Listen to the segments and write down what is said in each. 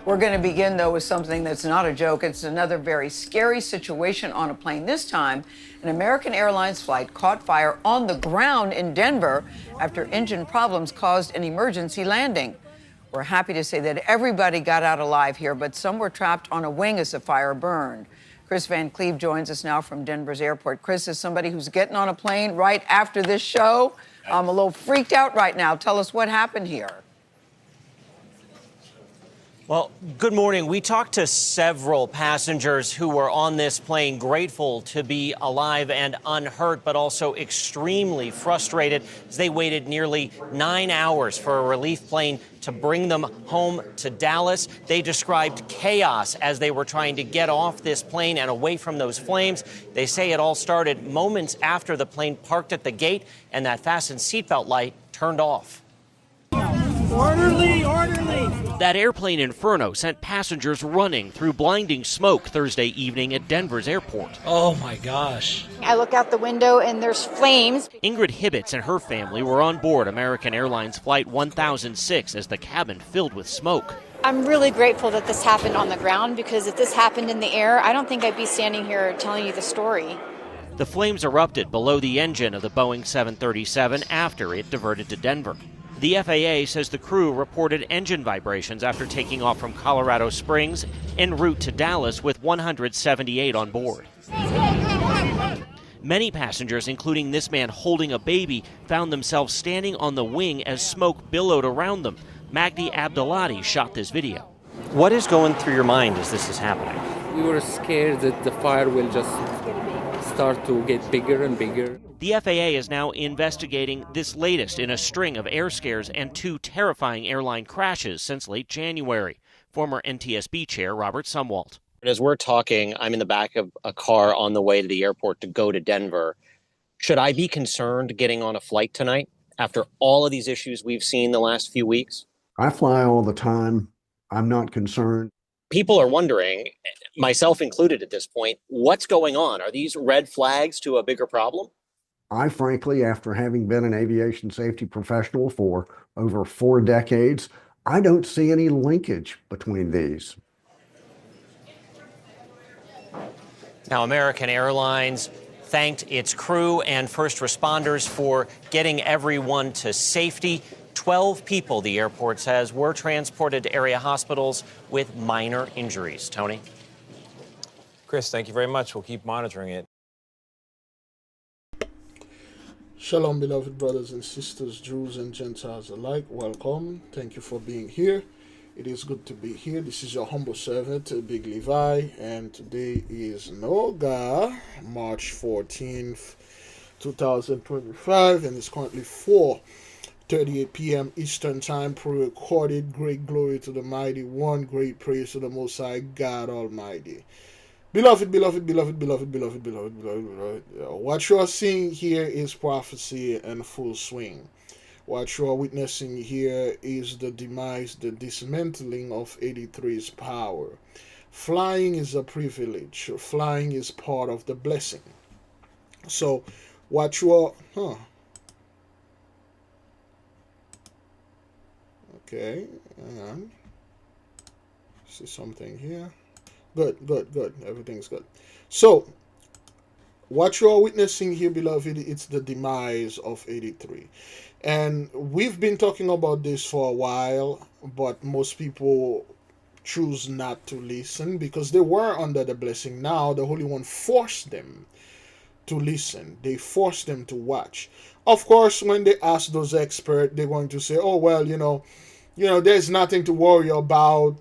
We're going to begin, though, with something that's not a joke. It's another very scary situation on a plane. This time, an American Airlines flight caught fire on the ground in Denver after engine problems caused an emergency landing. We're happy to say that everybody got out alive here, but some were trapped on a wing as the fire burned. Chris Van Cleve joins us now from Denver's airport. Chris is somebody who's getting on a plane right after this show. I'm a little freaked out right now. Tell us what happened here. Well, good morning. We talked to several passengers who were on this plane, grateful to be alive and unhurt, but also extremely frustrated as they waited nearly 9 hours for a relief plane to bring them home to Dallas. They described chaos as they were trying to get off this plane and away from those flames. They say it all started moments after the plane parked at the gate and that fastened seatbelt light turned off. Orderly, orderly. That airplane inferno sent passengers running through blinding smoke Thursday evening at Denver's airport. Oh my gosh. I look out the window and there's flames. Ingrid Hibbets and her family were on board American Airlines Flight 1006 as the cabin filled with smoke. I'm really grateful that this happened on the ground, because if this happened in the air, I don't think I'd be standing here telling you the story. The flames erupted below the engine of the Boeing 737 after it diverted to Denver. The FAA says the crew reported engine vibrations after taking off from Colorado Springs en route to Dallas with 178 on board. Many passengers, including this man holding a baby, found themselves standing on the wing as smoke billowed around them. Magdi Abdullati shot this video. What is going through your mind as this is happening? We were scared that the fire will just start to get bigger and bigger. The FAA is now investigating this latest in a string of air scares and 2 terrifying airline crashes since late January. Former NTSB chair Robert Sumwalt. As we're talking, I'm in the back of a car on the way to the airport to go to Denver. Should I be concerned getting on a flight tonight after all of these issues we've seen the last few weeks? I fly all the time. I'm not concerned. People are wondering, myself included at this point, what's going on? Are these red flags to a bigger problem? I frankly, after having been an aviation safety professional for over 4 decades, I don't see any linkage between these. Now, American Airlines thanked its crew and first responders for getting everyone to safety. 12 people, the airport says, were transported to area hospitals with minor injuries. Tony? Chris, thank you very much. We'll keep monitoring it. Shalom, beloved brothers and sisters, Jews and Gentiles alike. Welcome. Thank you for being here. It is good to be here. This is your humble servant, Big Levi, and today is Noga, March 14th, 2025, and it's currently 4:38 p.m. Eastern Time, pre-recorded. Great glory to the Mighty One, great praise to the Most High God Almighty. Beloved, beloved, beloved, beloved, beloved, beloved, beloved, beloved. What you are seeing here is prophecy in full swing. What you are witnessing here is the demise, the dismantling of 83's power. Flying is a privilege. Flying is part of the blessing. So, what you are... Okay, hang on. See something here. Good. Everything's good. So, what you are witnessing here, beloved, it's the demise of 83. And we've been talking about this for a while, but most people choose not to listen because they were under the blessing. Now, the Holy One forced them to listen. They forced them to watch. Of course, when they ask those experts, they're going to say, oh, well, there's nothing to worry about.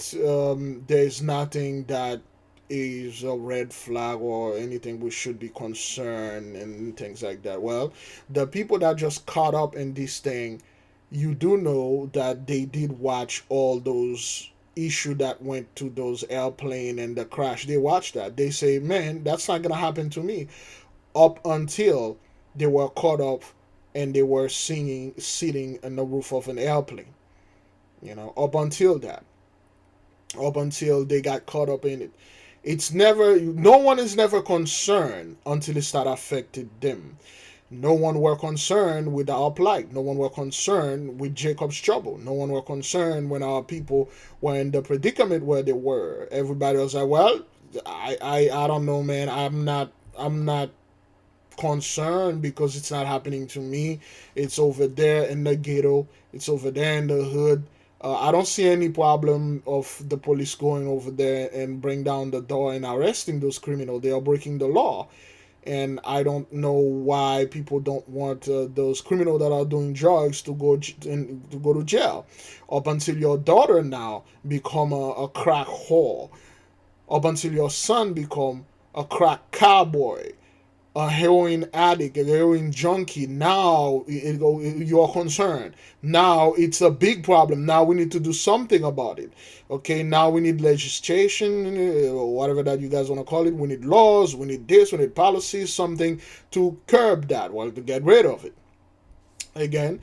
There's nothing that is a red flag or anything we should be concerned and things like that. Well, the people that just caught up in this thing, you do know that they did watch all those issues that went to those airplane and the crash. They watched that. They say, man, that's not going to happen to me. Up until they were caught up and they were sitting on the roof of an airplane. Up until that. Up until they got caught up in it. No one is never concerned until it start affecting them. No one were concerned with our plight. No one were concerned with Jacob's trouble. No one were concerned when our people were in the predicament where they were. Everybody was like, well, I don't know, man. I'm not concerned because it's not happening to me. It's over there in the ghetto. It's over there in the hood. I don't see any problem of the police going over there and bring down the door and arresting those criminals. They are breaking the law, and I don't know why people don't want those criminals that are doing drugs to go to jail. Up until your daughter now become a crack whore. Up until your son become a crack cowboy, a heroin addict, a heroin junkie. Now you are concerned. Now it's a big problem. Now we need to do something about it. Okay, now we need legislation, whatever that you guys want to call it. We need laws, we need this, we need policies, something to curb that, well, to get rid of it. Again,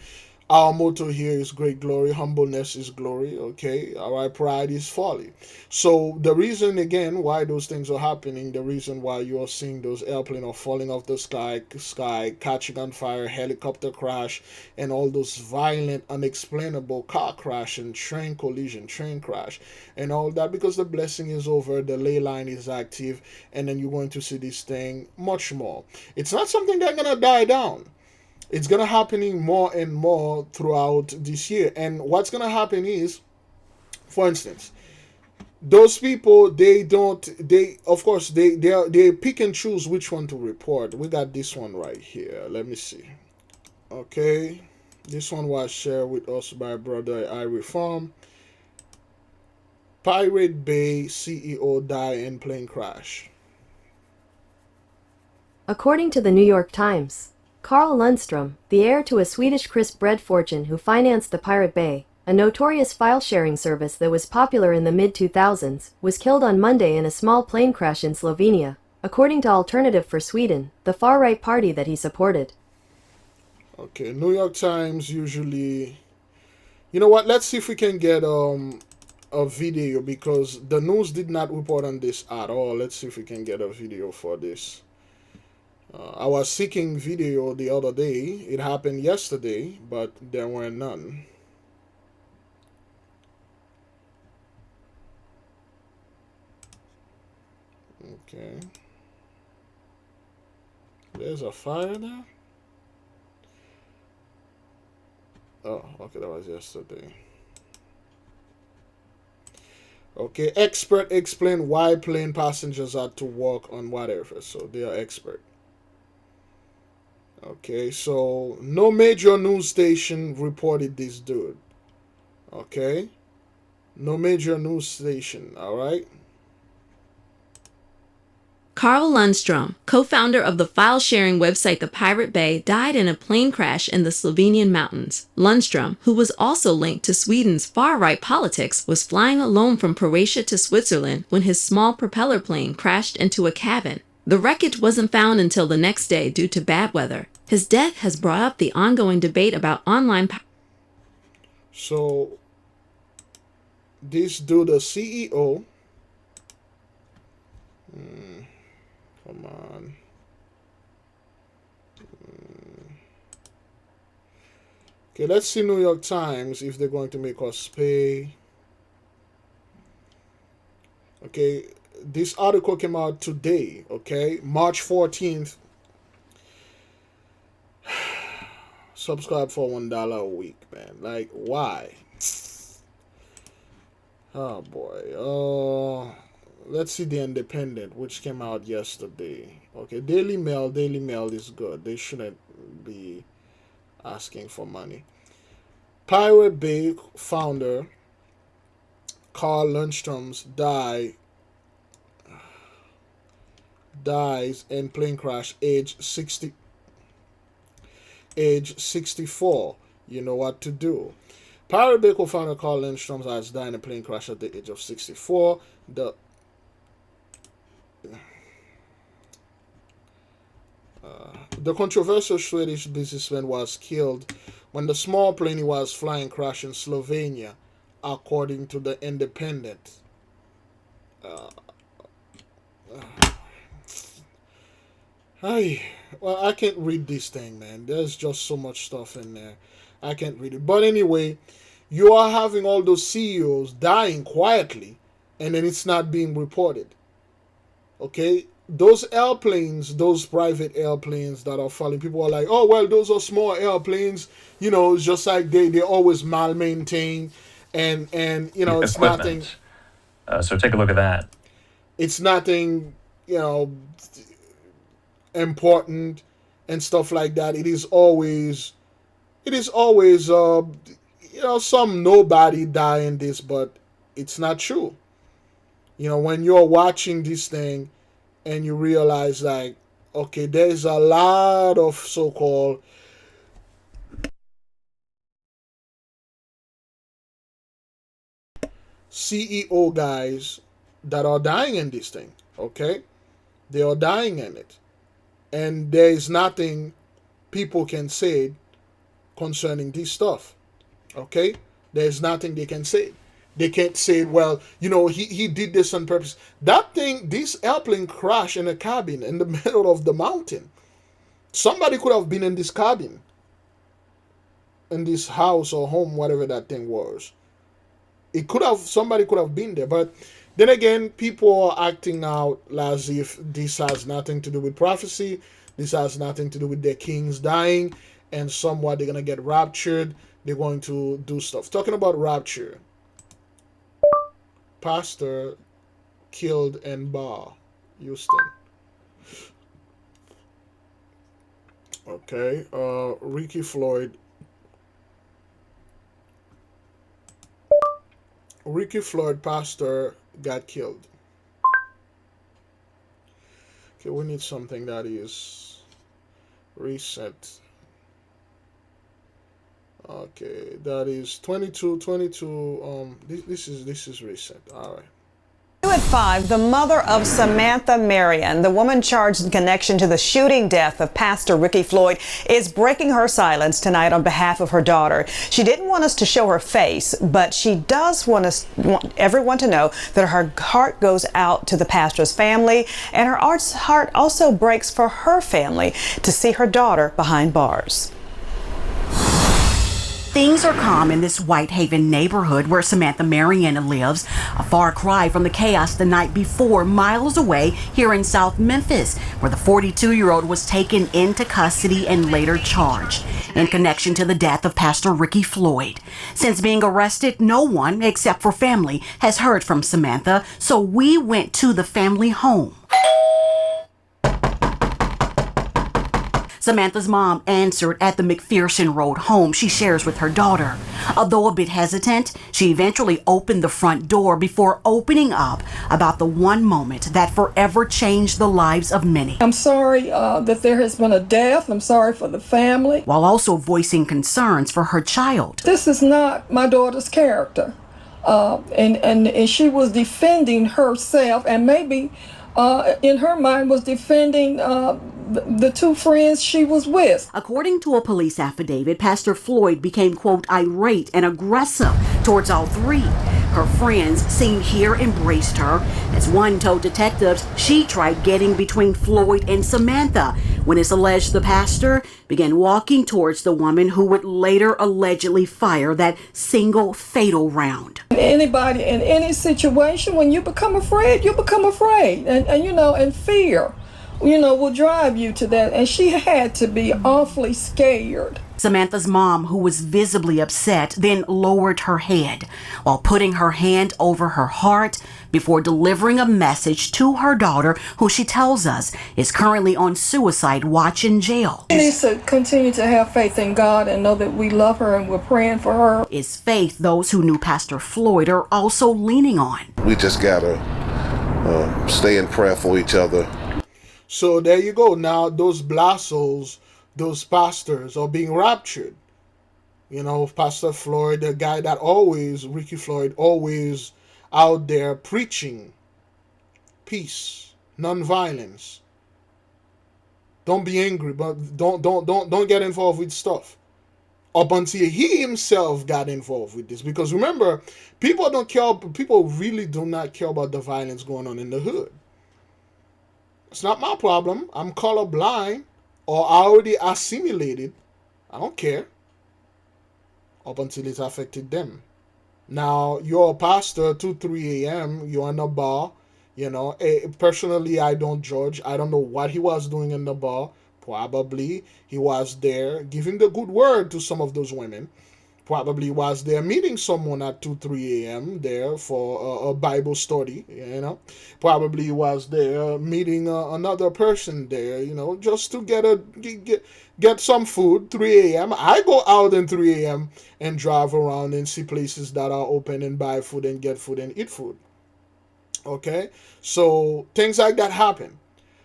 our motto here is great glory, humbleness is glory, okay? All right, pride is folly. So the reason, again, why those things are happening, the reason why you're seeing those airplanes are falling off the sky, catching on fire, helicopter crash, and all those violent, unexplainable car crash and train collision, train crash, and all that, because the blessing is over, the ley line is active, and then you're going to see this thing much more. It's not something that's going to die down. It's going to happening more and more throughout this year. And what's going to happen is, for instance, those people, they of course they pick and choose which one to report. We got this one right here. Let me see. Okay, this one was shared with us by brother Irie Farm. Pirate Bay CEO die in plane crash. According to the New York Times, Carl Lundstrom, the heir to a Swedish crisp bread fortune who financed the Pirate Bay, a notorious file-sharing service that was popular in the mid-2000s, was killed on Monday in a small plane crash in Slovenia, according to Alternative for Sweden, the far-right party that he supported. Okay, New York Times usually... You know what? Let's see if we can get a video, because the news did not report on this at all. Let's see if we can get a video for this. I was seeking video the other day. It happened yesterday, but there were none. Okay. There's a fire there? Oh, okay, that was yesterday. Okay, expert explain why plane passengers had to walk on whatever. So they are expert. Okay, so no major news station reported this dude. Okay, no major news station, all right? Carl Lundstrom, co-founder of the file-sharing website The Pirate Bay, died in a plane crash in the Slovenian mountains. Lundstrom, who was also linked to Sweden's far-right politics, was flying alone from Croatia to Switzerland when his small propeller plane crashed into a cabin. The wreckage wasn't found until the next day due to bad weather. His death has brought up the ongoing debate about online... So, this dude, the CEO... come on. Okay, let's see New York Times if they're going to make us pay. Okay, this article came out today, okay? March 14th. Subscribe for $1 a week, man. Like, why? Oh, boy. Let's see the Independent, which came out yesterday. Okay, Daily Mail is good. They shouldn't be asking for money. Pirate Bay founder Carl Lundstrom's dies in plane crash, age 64. You know what to do. Pirate Bay co-founder Carl Lundstrom has died in a plane crash at the age of 64. The controversial Swedish businessman was killed when the small plane he was flying crashed in Slovenia, according to the Independent. Well, I can't read this thing, man. There's just so much stuff in there. I can't read it. But anyway, you are having all those CEOs dying quietly, and then it's not being reported. Okay? Those airplanes, those private airplanes that are falling, people are like, oh, well, those are small airplanes. You know, it's just like they're always mal-maintained. And you know, it's nothing. So take a look at that. It's nothing, you know, important and stuff like that. It is always, you know, some nobody die in this, but it's not true. You know, when you're watching this thing and you realize, like, okay, there's a lot of so-called CEO guys that are dying in this thing, okay? They are dying in it. And there is nothing people can say concerning this stuff, okay? There's nothing they can say. They can't say, well, you know, he did this on purpose. That thing, this airplane crashed in a cabin in the middle of the mountain. Somebody could have been in this cabin, in this house or home, whatever that thing was. Somebody could have been there. But then again, people are acting out as if this has nothing to do with prophecy. This has nothing to do with their kings dying, and somewhat they're going to get raptured. They're going to do stuff. Talking about rapture. Pastor killed in bar, Houston. Okay, Ricky Floyd. Ricky Floyd, pastor, got killed. Okay, we need something that is recent. Okay, that is 22. This is recent. All right. At 5, the mother of Samantha Marion, the woman charged in connection to the shooting death of Pastor Ricky Floyd, is breaking her silence tonight on behalf of her daughter. She didn't want us to show her face, but she does want everyone to know that her heart goes out to the pastor's family, and her heart also breaks for her family to see her daughter behind bars. Things are calm in this Whitehaven neighborhood where Samantha Marion lives, a far cry from the chaos the night before, miles away here in South Memphis, where the 42-year-old was taken into custody and later charged in connection to the death of Pastor Ricky Floyd. Since being arrested, no one, except for family, has heard from Samantha, so we went to the family home. Samantha's mom answered at the McPherson Road home she shares with her daughter. Although a bit hesitant, she eventually opened the front door before opening up about the one moment that forever changed the lives of many. I'm sorry that there has been a death. I'm sorry for the family. While also voicing concerns for her child. This is not my daughter's character. And she was defending herself, and maybe in her mind was defending the two friends she was with. According to a police affidavit, Pastor Floyd became, quote, irate and aggressive towards all three. Her friends seen here embraced her. As one told detectives, she tried getting between Floyd and Samantha when it's alleged the pastor began walking towards the woman who would later allegedly fire that single fatal round. Anybody in any situation, when you become afraid, you become afraid. And fear, will drive you to that. And she had to be awfully scared. Samantha's mom, who was visibly upset, then lowered her head while putting her hand over her heart before delivering a message to her daughter, who she tells us is currently on suicide watch in jail. She needs to continue to have faith in God and know that we love her and we're praying for her. It's faith those who knew Pastor Floyd are also leaning on. We just gotta stay in prayer for each other. So there you go. Now those blassos, those pastors are being raptured. Pastor Floyd, the guy that Ricky Floyd, always out there preaching peace, non-violence. Don't be angry, but don't get involved with stuff. Up until he himself got involved with this. Because remember, people really do not care about the violence going on in the hood. It's not my problem. I'm colorblind or I already assimilated. I don't care up until it's affected them. Now, you're a pastor, 2, 3 a.m., you're in a bar. You know, personally, I don't judge. I don't know what he was doing in the bar. Probably he was there giving the good word to some of those women. Probably was there meeting someone at 2, 3 a.m. there for a Bible study, you know. Probably was there meeting another person there, you know, just to get some food, 3 a.m. I go out in 3 a.m. and drive around and see places that are open and buy food and get food and eat food. Okay? So things like that happen.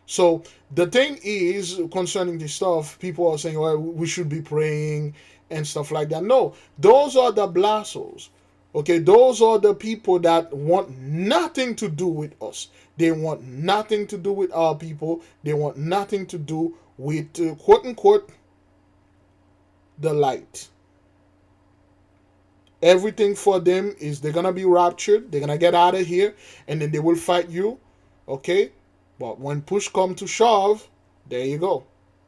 So the thing is, concerning this stuff, people are saying, well, we should be praying and stuff like that. No, those are the blassos. Okay, those are the people that want nothing to do with us. They want nothing to do with our people. They want nothing to do with, quote unquote, the light. Everything for them is they're going to be raptured. They're going to get out of here. And then they will fight you. Okay? But when push come to shove, there you go.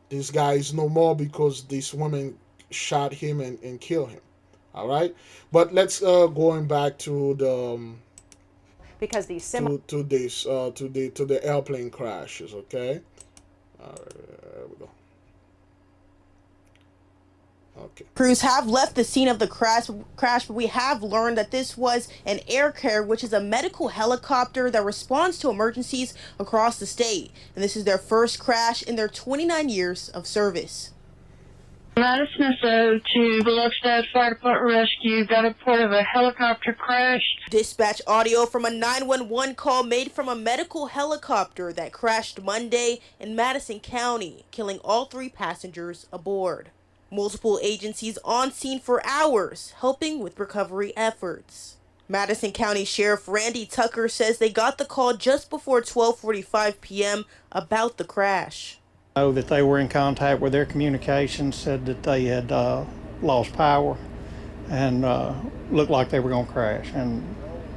This guy is no more because this woman shot him and killed him. All right? But let's going back to the because these to the airplane crashes, okay? All right, there we go. Okay. Crews have left the scene of the crash, but we have learned that this was an air carrier, which is a medical helicopter that responds to emergencies across the state. And this is their first crash in their 29 years of service. Madison to Biloxi Fire Department Rescue. Got a report of a helicopter crash. Dispatch audio from a 911 call made from a medical helicopter that crashed Monday in Madison County, killing all 3 passengers aboard. Multiple agencies on scene for hours, helping with recovery efforts. Madison County Sheriff Randy Tucker says they got the call just before 12:45 p.m. about the crash. Know that they were in contact with their communications, said that they had lost power and looked like they were going to crash, and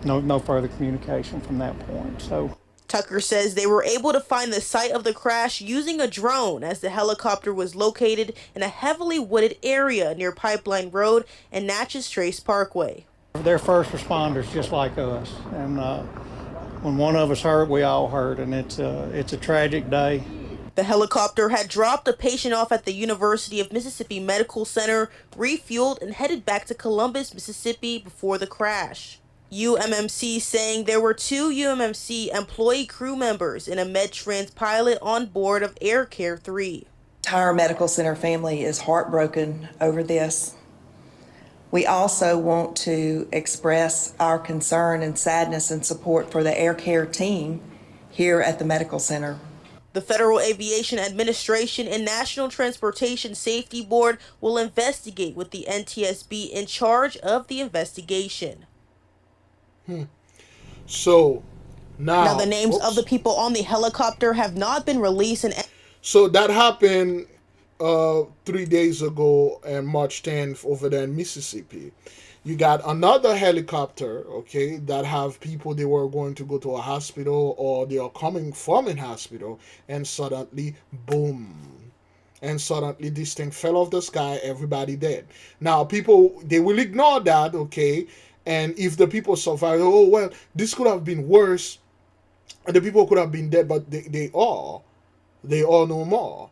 no further communication from that point. So Tucker says they were able to find the site of the crash using a drone, as the helicopter was located in a heavily wooded area near Pipeline Road and Natchez Trace Parkway. They're first responders just like us, and when one of us hurt, we all hurt, and it's a tragic day. The helicopter had dropped a patient off at the University of Mississippi Medical Center, refueled, and headed back to Columbus, Mississippi before the crash. UMMC saying there were 2 UMMC employee crew members and a MedTrans pilot on board of Air Care 3. The entire medical center family is heartbroken over this. We also want to express our concern and sadness and support for the Air Care team here at the medical center. The Federal Aviation Administration and National Transportation Safety Board will investigate, with the NTSB in charge of the investigation. So now the names of the people on the helicopter have not been released. So that happened 3 days ago on March 10th over there in Mississippi. You got another helicopter, okay, that have people, they were going to go to a hospital or they are coming from a hospital, and suddenly, boom. And suddenly this thing fell off the sky, everybody dead. Now, people, they will ignore that, okay, and if the people survive, oh, well, this could have been worse, and the people could have been dead, but they are no more.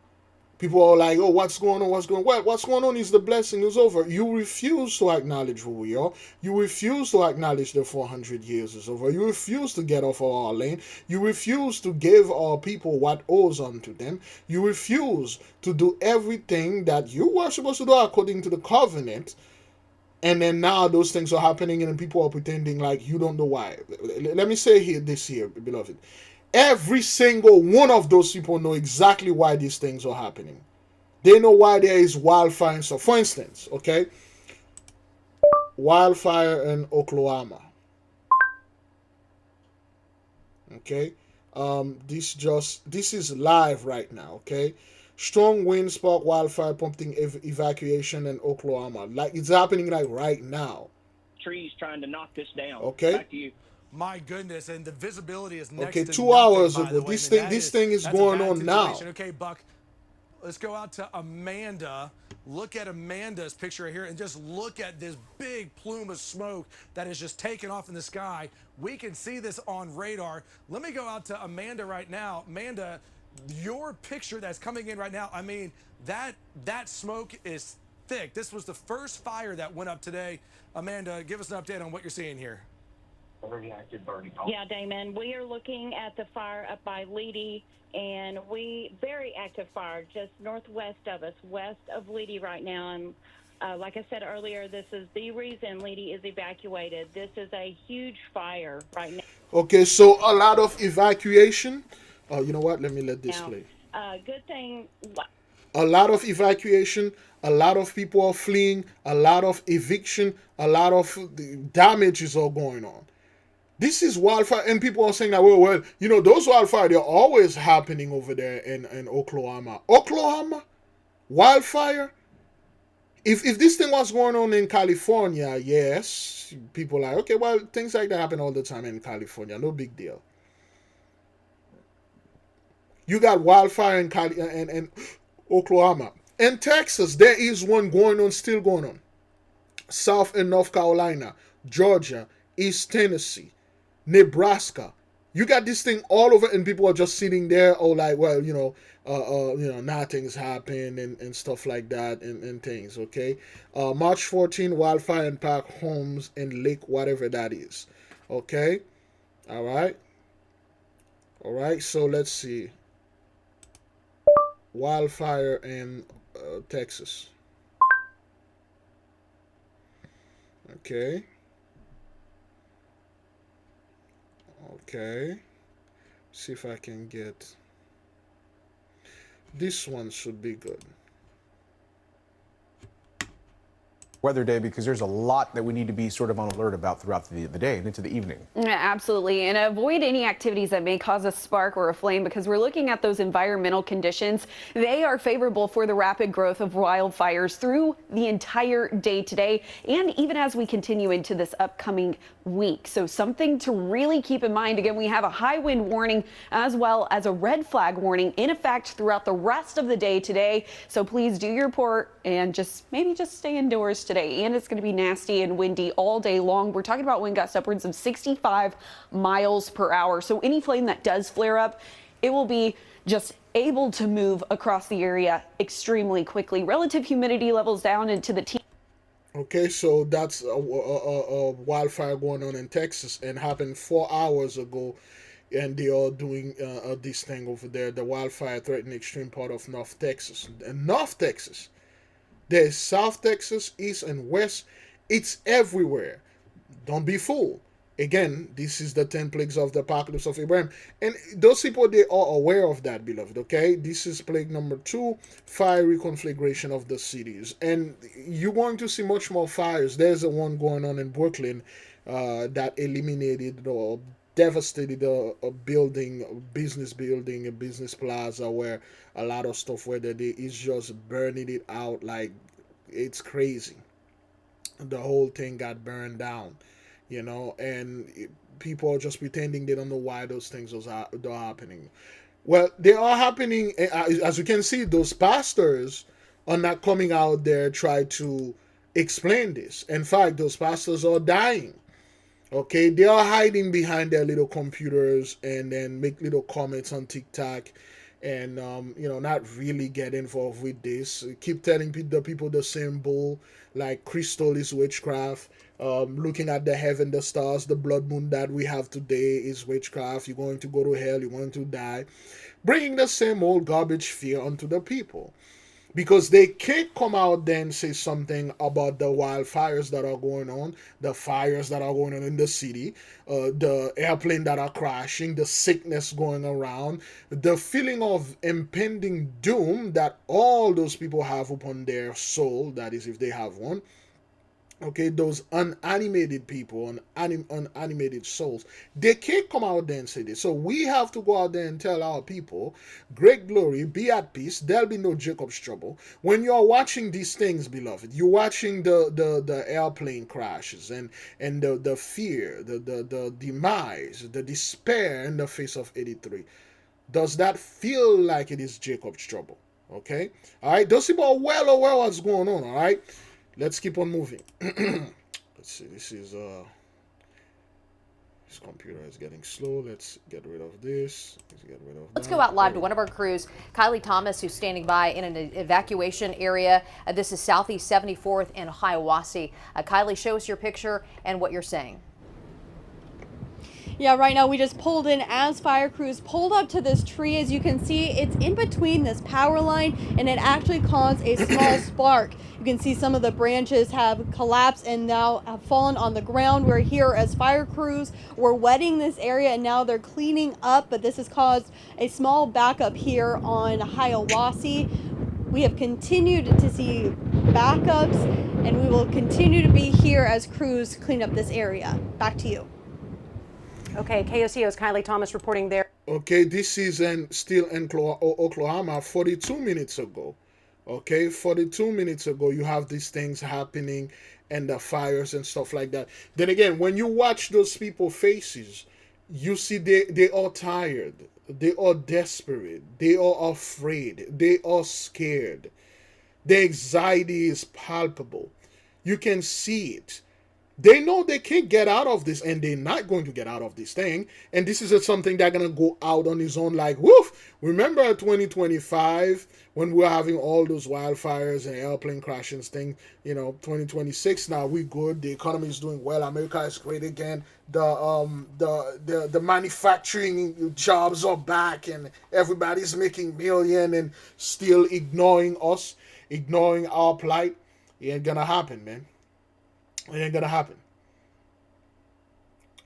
People are like, oh, what's going on? What's going on? Well, what's going on is the blessing is over. You refuse to acknowledge who we are. You refuse to acknowledge the 400 years is over. You refuse to get off of our lane. You refuse to give our people what owes unto them. You refuse to do everything that you were supposed to do according to the covenant. And then now those things are happening and people are pretending like you don't know why. Let me say this here, beloved. Every single one of those people know exactly why these things are happening. They know why there is wildfire. So, for instance, okay, wildfire in Oklahoma. Okay, this is live right now. Okay, strong winds spark wildfire, prompting evacuation in Oklahoma. Like it's happening like right now. Trees trying to knock this down. Okay. Back to you. My goodness, and the visibility is next Okay, to 2 nothing, hours by ago. the way. This I mean, thing is that's a going bad on now. situation. Okay, Buck, let's go out to Amanda. Look at Amanda's picture here and just look at this big plume of smoke that is just taking off in the sky. We can see this on radar. Let me go out to Amanda right now. Amanda, your picture that's coming in right now, I mean, that smoke is thick. This was the first fire that went up today. Amanda, give us an update on what you're seeing here. Very active burning. Yeah, Damon, we are looking at the fire up by Leedy, and very active fire just northwest of us, west of Leedy right now. And like I said earlier, this is the reason Leedy is evacuated. This is a huge fire right now. Okay, so a lot of evacuation. You know what? Let me let this play. Good thing. A lot of evacuation, a lot of people are fleeing, a lot of eviction, a lot of damage is all going on. This is wildfire, and people are saying that, well, you know, those wildfires, they're always happening over there in Oklahoma. Oklahoma? Wildfire? If this thing was going on in California, yes, people are like, okay, well, things like that happen all the time in California. No big deal. You got wildfire in and Oklahoma. In Texas, there is one going on, still going on. South and North Carolina, Georgia, East Tennessee, Nebraska. You got this thing all over, and people are just sitting there, oh, like, well, you know, nothing's happened and stuff like that and things. Okay, March 14, wildfire impact homes and lake, whatever that is. Okay, all right. So let's see. Wildfire in Texas. Okay. See if I can get this one. Should be good. Weather day, because there's a lot that we need to be sort of on alert about throughout the day and into the evening. Yeah, absolutely. And avoid any activities that may cause a spark or a flame, because we're looking at those environmental conditions. They are favorable for the rapid growth of wildfires through the entire day today, and even as we continue into this upcoming week. So something to really keep in mind. Again, we have a high wind warning as well as a red flag warning in effect throughout the rest of the day today. So please do your part and maybe just stay indoors today. And it's going to be nasty and windy all day long. We're talking about wind gusts upwards of 65 miles per hour. So any flame that does flare up, it will be just able to move across the area extremely quickly. Relative humidity levels down into the teens. Okay, so that's a wildfire going on in Texas and happened 4 hours ago, and they are doing this thing over there. The wildfire threatened extreme part of North Texas. And North Texas, there's South Texas, East and West. It's everywhere. Don't be fooled. Again, this is the 10 plagues of the apocalypse of Abraham. And those people, they are aware of that, beloved, okay? This is plague number 2, fiery conflagration of the cities. And you're going to see much more fires. There's a one going on in Brooklyn that eliminated or devastated a building, a business plaza where a lot of stuff where they is just burning it out like it's crazy. The whole thing got burned down. You know, and people are just pretending they don't know why those things are happening. Well, they are happening. As you can see, those pastors are not coming out there try to explain this. In fact, those pastors are dying. Okay, they are hiding behind their little computers and then make little comments on TikTok and, not really get involved with this. Keep telling the people the same bull, like crystal is witchcraft. Looking at the heaven, the stars, the blood moon that we have today is witchcraft. You're going to go to hell. You're going to die. Bringing the same old garbage fear onto the people. Because they can't come out there and say something about the wildfires that are going on, the fires that are going on in the city, the airplane that are crashing, the sickness going around, the feeling of impending doom that all those people have upon their soul, that is if they have one. Okay, those unanimated people, unanimated souls, they can't come out there and say this. So we have to go out there and tell our people, great glory, be at peace, there'll be no Jacob's trouble. When you're watching these things, beloved, you're watching the airplane crashes and the fear, the demise, the despair in the face of 83. Does that feel like it is Jacob's trouble? Okay, all right, those people are well aware what's going on. All right, let's keep on moving. Let's see, this computer is getting slow. Let's get rid of this. Let's get rid of Let's that. go out live to one of our crews, Kylie Thomas, who's standing by in an evacuation area. This is Southeast 74th and Hiawassee. Kylie, show us your picture and what you're saying. Yeah, right now we just pulled in as fire crews pulled up to this tree. As you can see, it's in between this power line and it actually caused a small spark. You can see some of the branches have collapsed and now have fallen on the ground. We're here as fire crews. We're wetting this area and now they're cleaning up, but this has caused a small backup here on Hiawassee. We have continued to see backups and we will continue to be here as crews clean up this area. Back to you. Okay, KOCO's Kylie Thomas reporting there. Okay, this is still in Oklahoma 42 minutes ago. Okay, 42 minutes ago, you have these things happening and the fires and stuff like that. Then again, when you watch those people's faces, you see they are tired, they are desperate, they are afraid, they are scared. The anxiety is palpable. You can see it. They know they can't get out of this, and they're not going to get out of this thing. And this is something they're going to go out on his own like, woof. Remember 2025 when we were having all those wildfires and airplane crashes thing? 2026 now, we good. The economy is doing well. America is great again. The manufacturing jobs are back, and everybody's making million and still ignoring us, ignoring our plight. It ain't going to happen, man. It ain't gonna happen.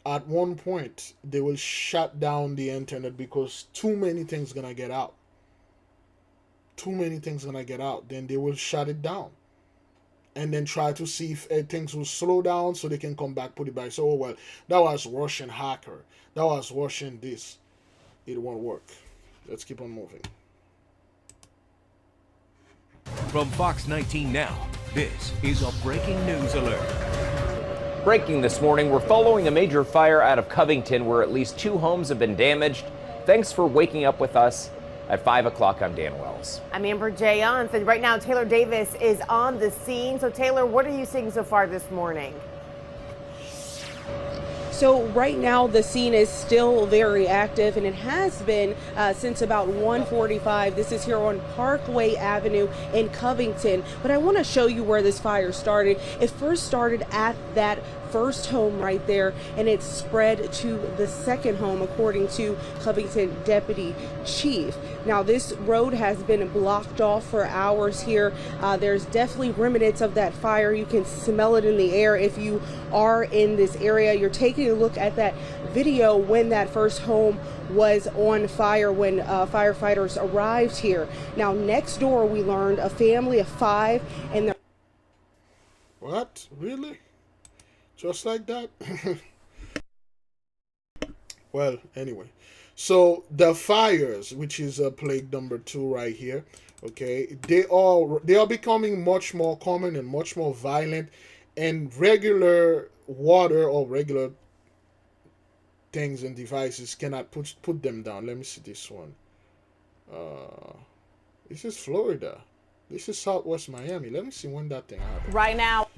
At one point, they will shut down the internet because too many things gonna get out. Too many things gonna get out. Then they will shut it down, and then try to see if things will slow down so they can come back, put it back. So, oh well, that was Russian hacker. That was Russian this. It won't work. Let's keep on moving. From Fox 19 Now, this is a breaking news alert. Breaking this morning, we're following a major fire out of Covington where at least 2 homes have been damaged. Thanks for waking up with us at 5 o'clock. I'm Dan Wells. I'm Amber Jayons, and right now Taylor Davis is on the scene. So Taylor, what are you seeing so far this morning? So right now the scene is still very active, and it has been since about 1:45. This is here on Parkway Avenue in Covington. But I want to show you where this fire started. It first started at that first home right there, and it spread to the second home, according to Covington Deputy Chief. Now this road has been blocked off for hours here. There's definitely remnants of that fire. You can smell it in the air if you are in this area. You're taking a look at that video when that first home was on fire, when firefighters arrived here. Now next door, we learned a family of 5 and their... What? Really? Just like that? Well, anyway. So the fires, which is plague number 2 right here, okay, they are becoming much more common and much more violent, and regular water or regular things and devices cannot put them down. Let me see this one. This is Florida. This is Southwest Miami. Let me see when that thing happened. Right now,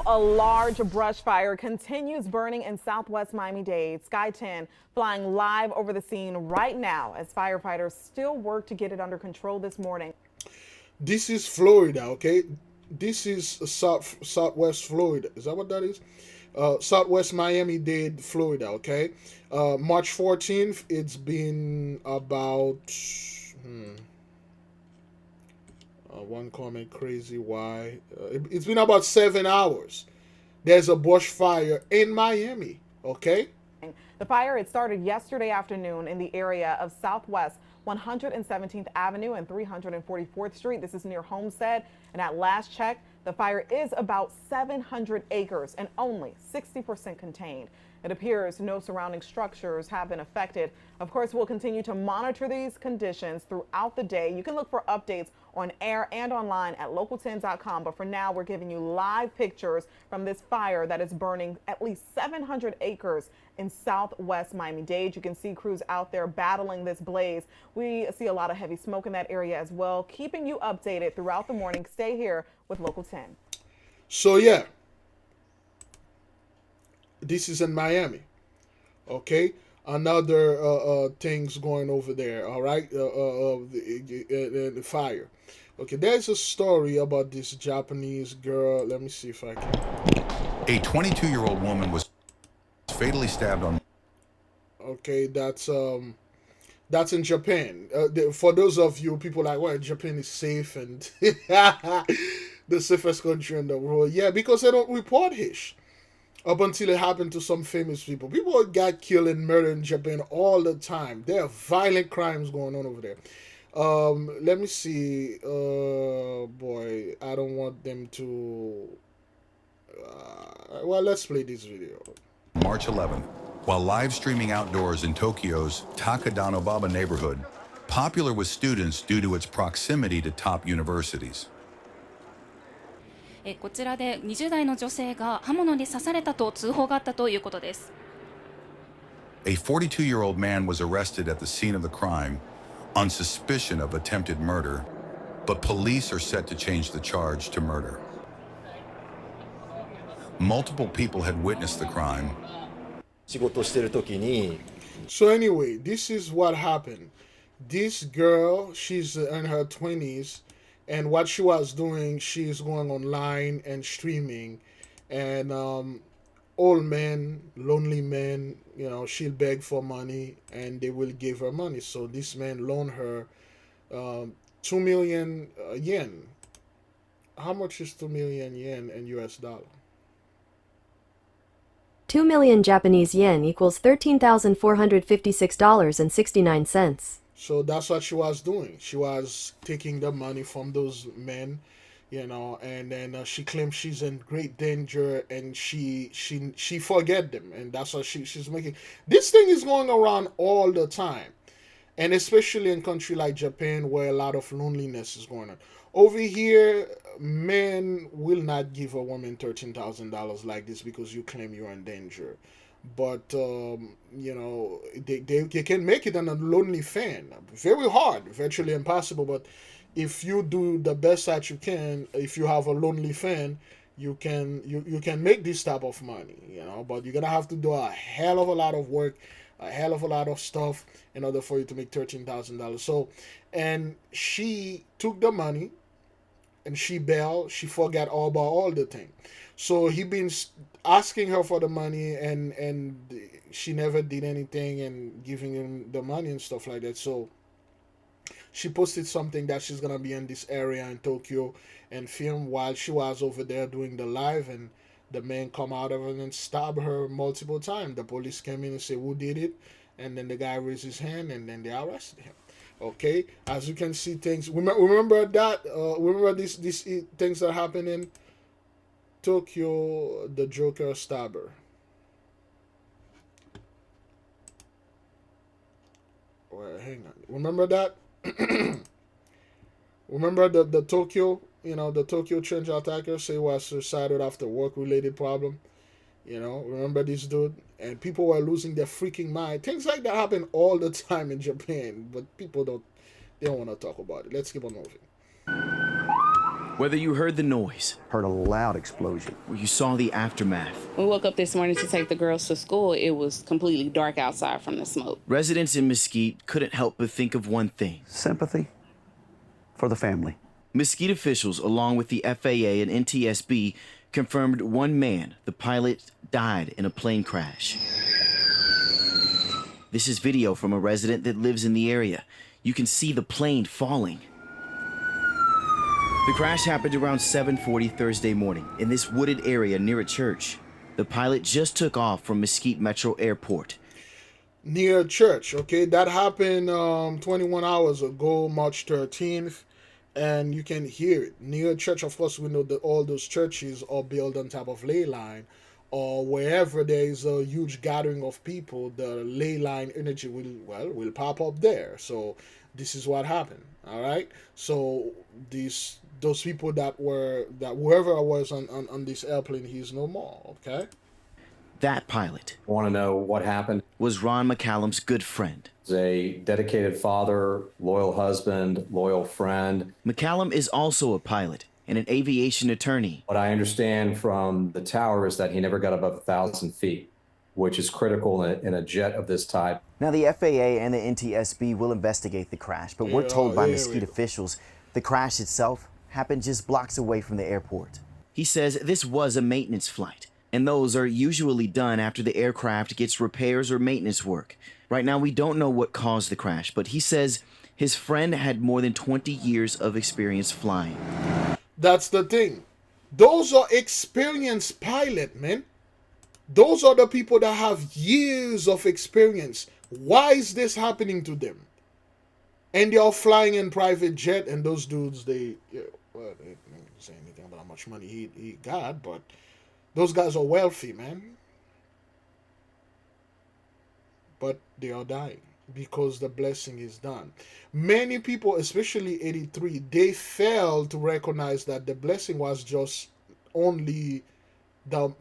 a large brush fire continues burning in Southwest Miami-Dade. Sky 10 flying live over the scene right now as firefighters still work to get it under control this morning. This is Florida, okay? This is Southwest Florida. Is that what that is? Southwest Miami-Dade, Florida, okay? March 14th, it's been about... one comment, crazy, why? It's been about 7 hours. There's a bush fire in Miami, okay? The fire, it started yesterday afternoon in the area of Southwest 117th Avenue and 344th Street. This is near Homestead. And at last check, The fire is about 700 acres and only 60% contained. It appears no surrounding structures have been affected. Of course, we'll continue to monitor these conditions throughout the day. You can look for updates on air and online at local10.com. But for now, we're giving you live pictures from this fire that is burning at least 700 acres in southwest Miami-Dade. You can see crews out there battling this blaze. We see a lot of heavy smoke in that area as well. Keeping you updated throughout the morning. Stay here with Local 10. So yeah, this is in Miami. Okay, another things going over there. All right, the fire. Okay, there's a story about this Japanese girl. Let me see if I can. A 22-year-old woman was fatally stabbed on. Okay, that's in Japan. For those of you people like, well, Japan is safe and the safest country in the world. Yeah, because they don't report hish. Up until it happened to some famous people. People got killed and murdered in Japan all the time. There are violent crimes going on over there. Let me see. Boy, I don't want them to. Well, let's play this video. March 11th, while live streaming outdoors in Tokyo's Takadanobaba neighborhood, popular with students due to its proximity to top universities. こちらで20代の女性が刃物に刺されたと通報があったということです。A 42-year-old man was arrested at the scene of the crime on suspicion of attempted murder, but police are set to change the charge to murder. Multiple people had witnessed the crime. So anyway, this is what happened. This girl, she's in her 20s. And what she was doing, she's going online and streaming. And old men, lonely men, you know, she'll beg for money and they will give her money. So this man loaned her 2 million yen. How much is 2 million yen in US dollar? 2 million Japanese yen equals $13,456.69. So that's what she was doing. She was taking the money from those men, you know, and then she claims she's in great danger, and she forget them, and that's what she's making. This thing is going around all the time, and especially in country like Japan where a lot of loneliness is going on. Over here, men will not give a woman $13,000 like this because you claim you're in danger. But you know, they can make it on a lonely fan. Very hard, virtually impossible. But if you do the best that you can, if you have a lonely fan, you can make this type of money, you know. But you're gonna have to do a hell of a lot of work, a hell of a lot of stuff in order for you to make $13,000. So, and she took the money and she bailed. She forgot all about all the thing. So he been asking her for the money, and she never did anything and giving him the money and stuff like that. So she posted something that she's gonna be in this area in Tokyo and film while she was over there doing the live, and the man come out of it and stab her multiple times. The police came in and say who did it, and then the guy raised his hand and then they arrested him. Okay, as you can see, things. Remember that. Remember these things that happen in Tokyo, the Joker stabber. Well, hang on. Remember that? Remember the Tokyo, you know, the Tokyo trench attacker say was suicidal after work-related problem. You know, remember this dude? And people were losing their freaking mind. Things like that happen all the time in Japan, but people don't want to talk about it. Let's keep on moving. Whether you heard the noise, heard a loud explosion, or you saw the aftermath. We woke up this morning to take the girls to school. It was completely dark outside from the smoke. Residents in Mesquite couldn't help but think of one thing. Sympathy for the family. Mesquite officials, along with the FAA and NTSB, confirmed one man, the pilot, died in a plane crash. This is video from a resident that lives in the area. You can see the plane falling. The crash happened around 7:40 Thursday morning in this wooded area near a church. The pilot just took off from Mesquite Metro Airport. Near a church, okay? That happened 21 hours ago, March 13th. and you can hear it near a church. Of course, we know that all those churches are built on top of ley line, or wherever there is a huge gathering of people, the ley line energy will pop up there. So this is what happened. All right. So those people that whoever was on this airplane, he's no more. Okay. That pilot Want to know what happened? Was Ron McCallum's good friend. He's a dedicated father, loyal husband, loyal friend. McCallum is also a pilot and an aviation attorney. What I understand from the tower is that he never got above 1,000 feet, which is critical in a jet of this type. Now, the FAA and the NTSB will investigate the crash, but we're told by Mesquite officials the crash itself happened just blocks away from the airport. He says this was a maintenance flight, and those are usually done after the aircraft gets repairs or maintenance work. Right now, we don't know what caused the crash, but he says his friend had more than 20 years of experience flying. That's the thing. Those are experienced pilots, man. Those are the people that have years of experience. Why is this happening to them? And they are flying in private jet, and those dudes, they didn't say anything about how much money he got, but those guys are wealthy, man. But they are dying because the blessing is done. Many people, especially 83, they failed to recognize that the blessing was just only the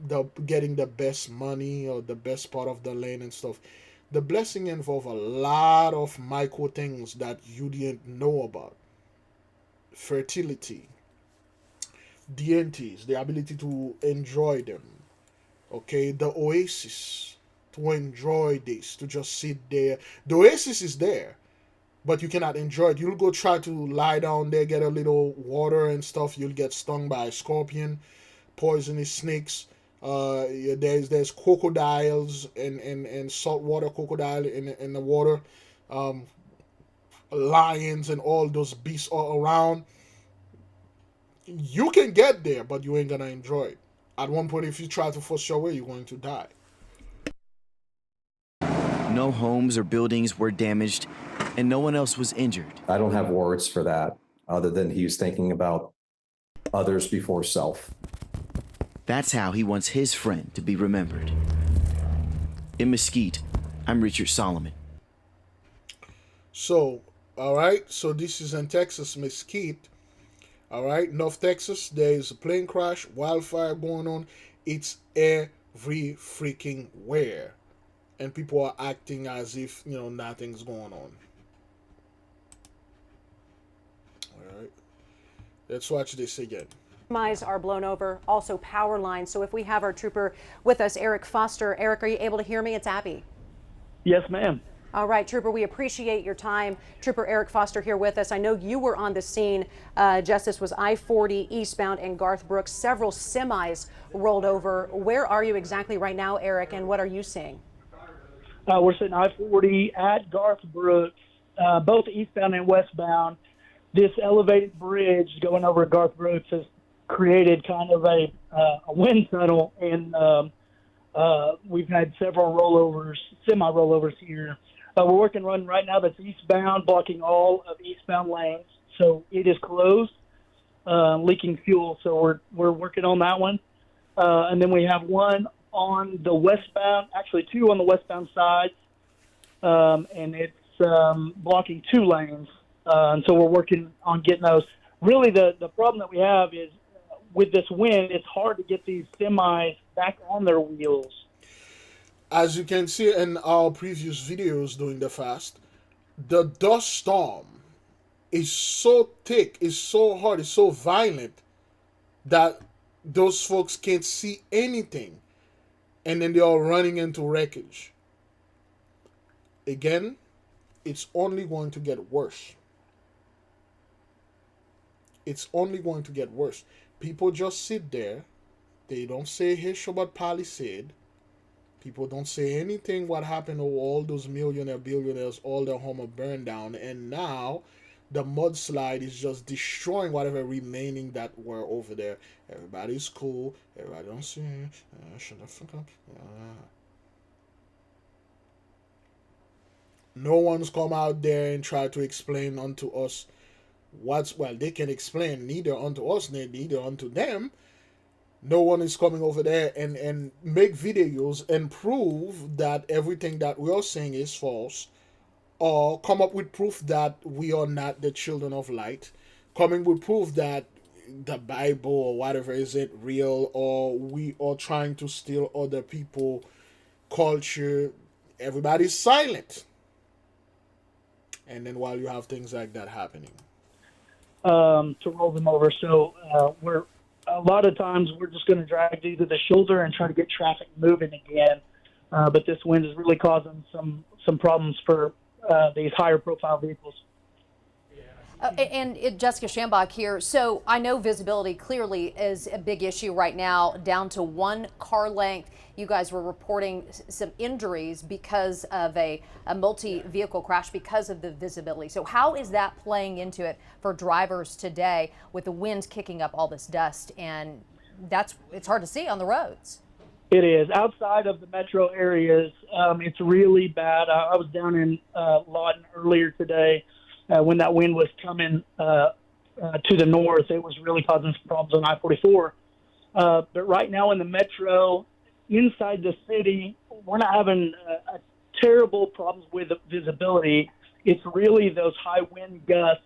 getting the best money or the best part of the land and stuff. The blessing involved a lot of micro things that you didn't know about. Fertility, DNTs, the ability to enjoy them. Okay, the oasis, to enjoy this, to just sit there. The oasis is there, but you cannot enjoy it. You'll go try to lie down there, get a little water and stuff. You'll get stung by a scorpion, poisonous snakes. There's crocodiles and saltwater crocodile in the water. Lions and all those beasts all around. You can get there, but you ain't gonna enjoy it. At one point, if you try to force your way, you're going to die. No homes or buildings were damaged, and no one else was injured. I don't have words for that other than he was thinking about others before self. That's how he wants his friend to be remembered. In Mesquite, I'm Richard Solomon. So, all right. So this is in Texas, Mesquite. All right, North Texas. There is a plane crash, wildfire going on. It's every freaking where, and people are acting as if nothing's going on. All right, let's watch this again. Semis are blown over, also power lines. So if we have our trooper with us, Eric Foster. Eric, are you able to hear me? It's Abby. Yes, ma'am. All right, Trooper, we appreciate your time. Trooper Eric Foster here with us. I know you were on the scene. Justice was I-40 eastbound in Garth Brooks. Several semis rolled over. Where are you exactly right now, Eric, and what are you seeing? We're sitting I-40 at Garth Brooks, both eastbound and westbound. This elevated bridge going over Garth Brooks has created kind of a wind tunnel, and we've had several rollovers, semi-rollovers here. We're working run right now that's eastbound, blocking all of eastbound lanes. So it is closed, leaking fuel. So we're working on that one. And then we have one on the westbound, actually two on the westbound side, and it's blocking 2 lanes. And so we're working on getting those. Really, the problem that we have is with this wind, it's hard to get these semis back on their wheels. As you can see in our previous videos during the fast, the dust storm is so thick, is so hard, is so violent that those folks can't see anything, and then they are running into wreckage. Again, it's only going to get worse. It's only going to get worse. People just sit there. They don't say, "Hey, Shabbat Palisade." People don't say anything what happened to all those millionaire, billionaires, all their home are burned down. And now the mudslide is just destroying whatever remaining that were over there. Everybody's cool. Everybody don't see shut the fuck up. No one's come out there and try to explain unto us They can explain neither unto us, neither unto them. No one is coming over there and make videos and prove that everything that we are saying is false, or come up with proof that we are not the children of light, coming with proof that the Bible or whatever isn't real, or we are trying to steal other people culture. Everybody's silent. And then while you have things like that happening, to roll them over. So we're a lot of times we're just going to drag you to the shoulder and try to get traffic moving again. But this wind is really causing some problems for these higher profile vehicles. Jessica Shambach here. So I know visibility clearly is a big issue right now, down to one car length. You guys were reporting some injuries because of a multi-vehicle crash because of the visibility. So how is that playing into it for drivers today with the wind kicking up all this dust, and it's hard to see on the roads? It is. Outside of the metro areas, it's really bad. I was down in Lawton earlier today. When that wind was coming to the north, it was really causing some problems on I-44. But right now in the metro, inside the city, we're not having terrible problems with visibility. It's really those high wind gusts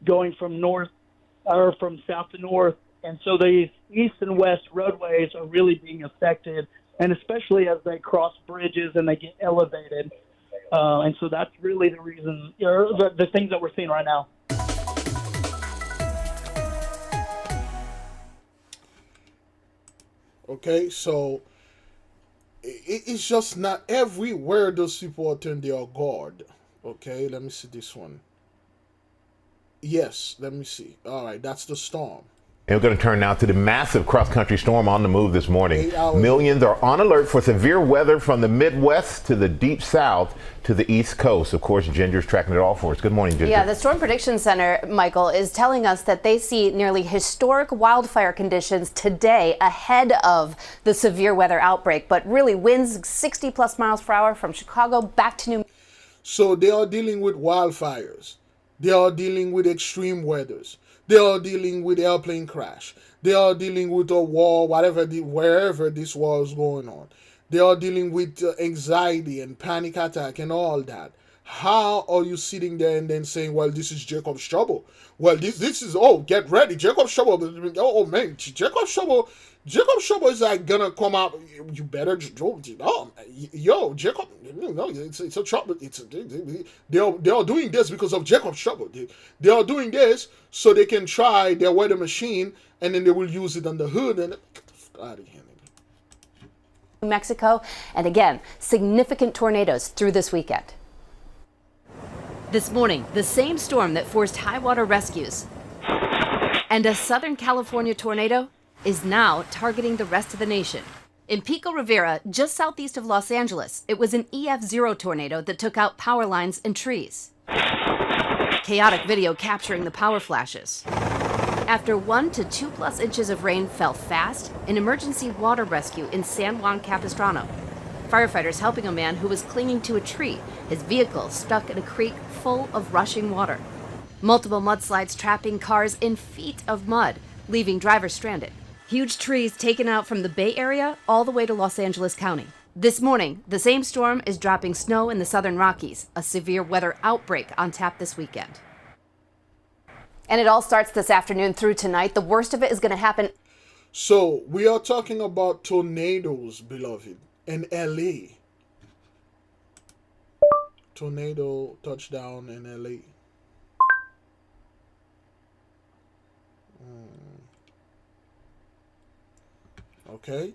going from south to north. And so these east and west roadways are really being affected, and especially as they cross bridges and they get elevated. And so that's really the reason, the things that we're seeing right now. Okay, so it's just not everywhere those people are turning their guard. Okay, let me see this one. Yes, let me see. All right, that's the storm. And we're going to turn now to the massive cross-country storm on the move this morning. Millions are on alert for severe weather from the Midwest to the deep south to the East Coast. Of course, Ginger's tracking it all for us. Good morning, Ginger. Yeah, the Storm Prediction Center, Michael, is telling us that they see nearly historic wildfire conditions today ahead of the severe weather outbreak. But really, winds 60 plus miles per hour from Chicago back to New Mexico. So they are dealing with wildfires. They are dealing with extreme weathers. They are dealing with airplane crash. They are dealing with a war, wherever this war is going on. They are dealing with anxiety and panic attack and all that. How are you sitting there and then saying, well, this is Jacob's trouble? Well, this is, get ready. Jacob's trouble. Oh, man, Jacob's trouble is like gonna come out. You better, Jacob, it's a trouble. They are doing this because of Jacob's trouble. They are doing this so they can try their weather machine, and then they will use it on the hood and get the fuck out of here. New Mexico, and again, significant tornadoes through this weekend. This morning, the same storm that forced high water rescues and a Southern California tornado is now targeting the rest of the nation. In Pico Rivera, just southeast of Los Angeles, it was an EF0 tornado that took out power lines and trees. Chaotic video capturing the power flashes. After 1 to 2+ inches of rain fell fast, an emergency water rescue in San Juan Capistrano. Firefighters helping a man who was clinging to a tree, his vehicle stuck in a creek full of rushing water. Multiple mudslides trapping cars in feet of mud, leaving drivers stranded. Huge trees taken out from the Bay Area all the way to Los Angeles County. This morning, the same storm is dropping snow in the southern Rockies, a severe weather outbreak on tap this weekend. And it all starts this afternoon through tonight. The worst of it is going to happen. So we are talking about tornadoes, beloved, in LA. Tornado touchdown in LA. Okay.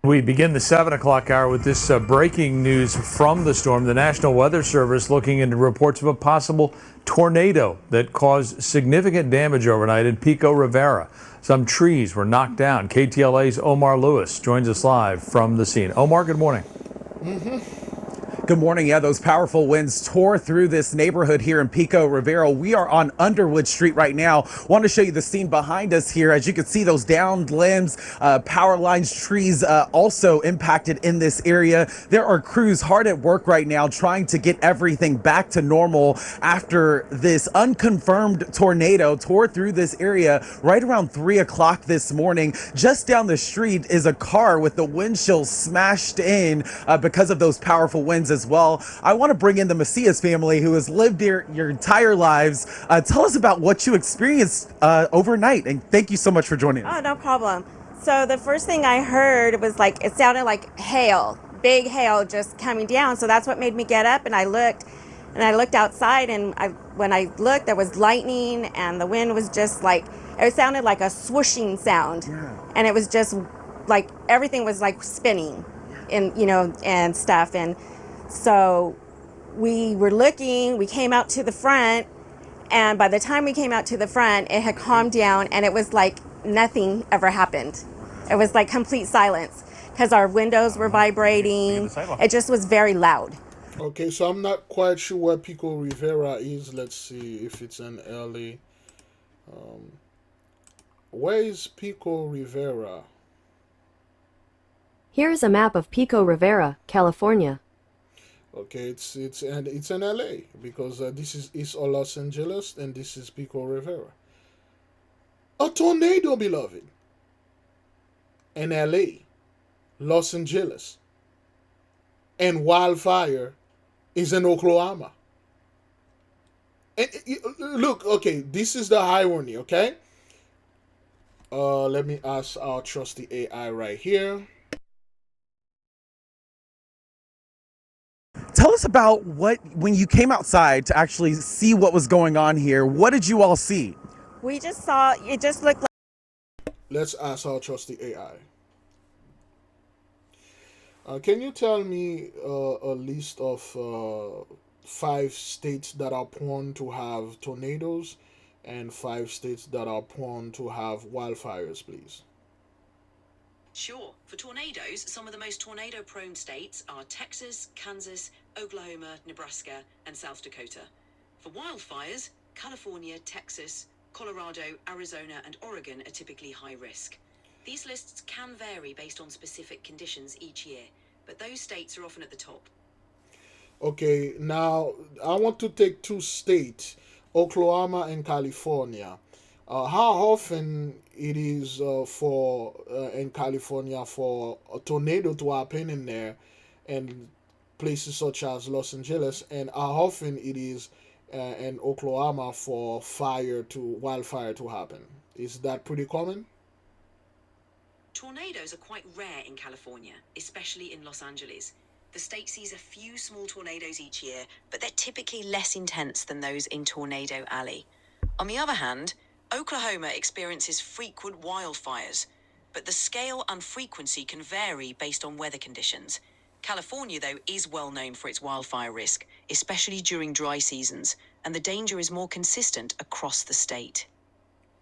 We begin the 7 o'clock hour with this breaking news from the storm. The National Weather Service looking into reports of a possible tornado that caused significant damage overnight in Pico Rivera. Some trees were knocked down. KTLA's Omar Lewis joins us live from the scene. Omar, good morning. Good morning. Yeah, those powerful winds tore through this neighborhood here in Pico Rivera. We are on Underwood Street right now. Want to show you the scene behind us here. As you can see, those downed limbs, power lines, trees also impacted in this area. There are crews hard at work right now trying to get everything back to normal after this unconfirmed tornado tore through this area right around 3 o'clock this morning. Just down the street is a car with the windshield smashed in because of those powerful winds as well. I want to bring in the Macias family who has lived here your entire lives. Tell us about what you experienced overnight, and thank you so much for joining us. Oh, no problem. So the first thing I heard was like, it sounded like hail, big hail just coming down. So that's what made me get up, and I looked outside, and when I looked, there was lightning, and the wind was just like, it sounded like a swooshing sound. Yeah. And it was just like everything was like spinning and, you know, and stuff. And so we were looking, we came out to the front, and by the time we came out to the front, it had calmed down, and it was like nothing ever happened. It was like complete silence because our windows were vibrating. It just was very loud. Okay, so I'm not quite sure where Pico Rivera is. Let's see if it's in LA. Where is Pico Rivera? Here's a map of Pico Rivera, California. Okay, it's in LA because this is East Los Angeles and this is Pico Rivera. A tornado, beloved, in LA, Los Angeles, and wildfire is in Oklahoma. And look, okay, this is the irony, okay? Let me ask our trusty AI right here. Tell us about when you came outside to actually see what was going on here, what did you all see? We just saw, it just looked like... Let's ask our trusty AI. Can you tell me a list of 5 states that are prone to have tornadoes and 5 states that are prone to have wildfires, please? Sure. For tornadoes, some of the most tornado-prone states are Texas, Kansas, Oklahoma, Nebraska, and South Dakota. For wildfires, California, Texas, Colorado, Arizona, and Oregon are typically high risk. These lists can vary based on specific conditions each year, but those states are often at the top. Okay, now I want to take 2 states, Oklahoma and California. How often it is in California for a tornado to happen in there, and places such as Los Angeles, and how often it is in Oklahoma for wildfire to happen? Is that pretty common? Tornadoes are quite rare in California, especially in Los Angeles. The state sees a few small tornadoes each year, but they're typically less intense than those in Tornado Alley. On the other hand, Oklahoma experiences frequent wildfires, but the scale and frequency can vary based on weather conditions. California, though, is well known for its wildfire risk, especially during dry seasons, and the danger is more consistent across the state.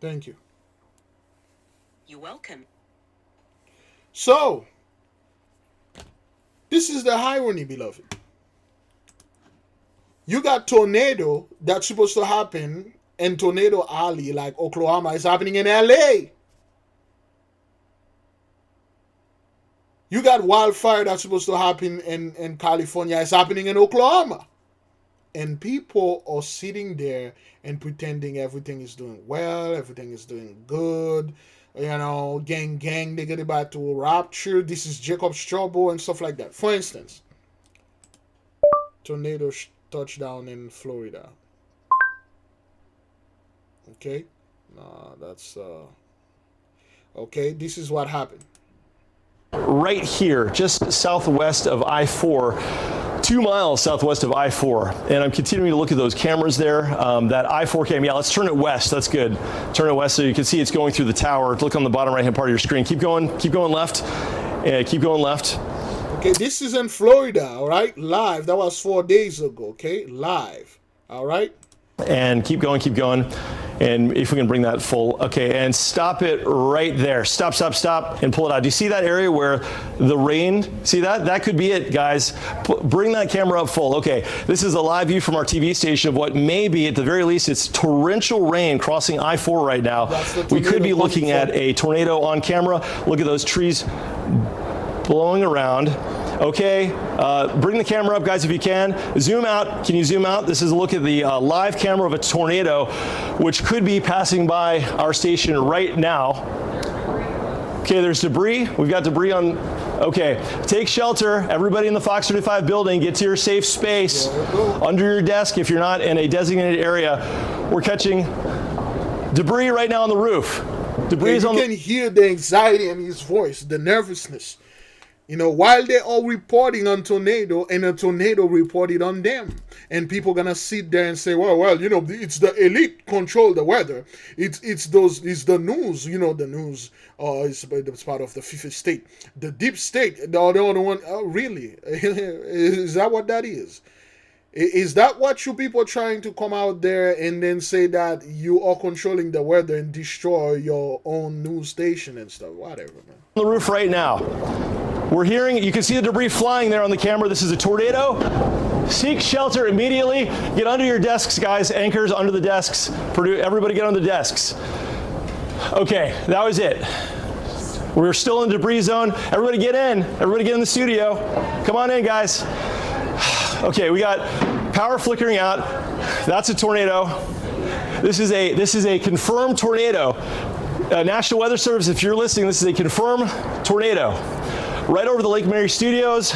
Thank you. You're welcome. So, this is the irony, beloved. You got tornado that's supposed to happen in Tornado Alley, like Oklahoma, is happening in LA. You got wildfire that's supposed to happen in California, it's happening in Oklahoma. And people are sitting there and pretending everything is doing well, everything is doing good. You know, gang, they get about to rapture. This is Jacob's trouble and stuff like that. For instance, tornado touchdown in Florida. Okay, that's okay. This is what happened. Right here, just southwest of I-4, 2 miles southwest of I-4. And I'm continuing to look at those cameras there. That I-4 cam, yeah, let's turn it west. That's good. Turn it west so you can see it's going through the tower. Look on the bottom right-hand part of your screen. Keep going left. Keep going left. Okay, this is in Florida, all right? Live. That was 4 days ago, okay? Live, all right? And keep going. And if we can bring that full, okay, and stop it right there. Stop, stop, stop, and pull it out. Do you see that area where the rain, see that? That could be it, guys. Bring that camera up full. Okay, this is a live view from our TV station of what may be, at the very least, it's torrential rain crossing I-4 right now. We could be looking at a tornado on camera. Look at those trees blowing around. Okay, bring the camera up, guys, if you can. Zoom out. Can you zoom out? This is a look at the live camera of a tornado, which could be passing by our station right now. Okay, there's debris. We've got debris on. Okay, take shelter. Everybody in the Fox 35 building, get to your safe space under your desk if you're not in a designated area. We're catching debris right now on the roof. Debris is on the. You can hear the anxiety in his voice, the nervousness. You know, while they're all reporting on tornado, and a tornado reported on them. And people gonna sit there and say, well, you know, it's the elite control the weather. It's the news, you know, the news it's part of the fifth estate. The deep state, the other one, oh, really? Is that what that is? Is that what you people trying to come out there and then say that you are controlling the weather and destroy your own news station and stuff? Whatever, man. On the roof right now. We're hearing, you can see the debris flying there on the camera. This is a tornado. Seek shelter immediately. Get under your desks, guys. Anchors under the desks. Everybody get on the desks. Okay, that was it. We're still in the debris zone. Everybody get in. Everybody get in the studio. Come on in, guys. Okay, we got power flickering out. That's a tornado. This is a confirmed tornado. National Weather Service, if you're listening, this is a confirmed tornado. Right over the Lake Mary studios.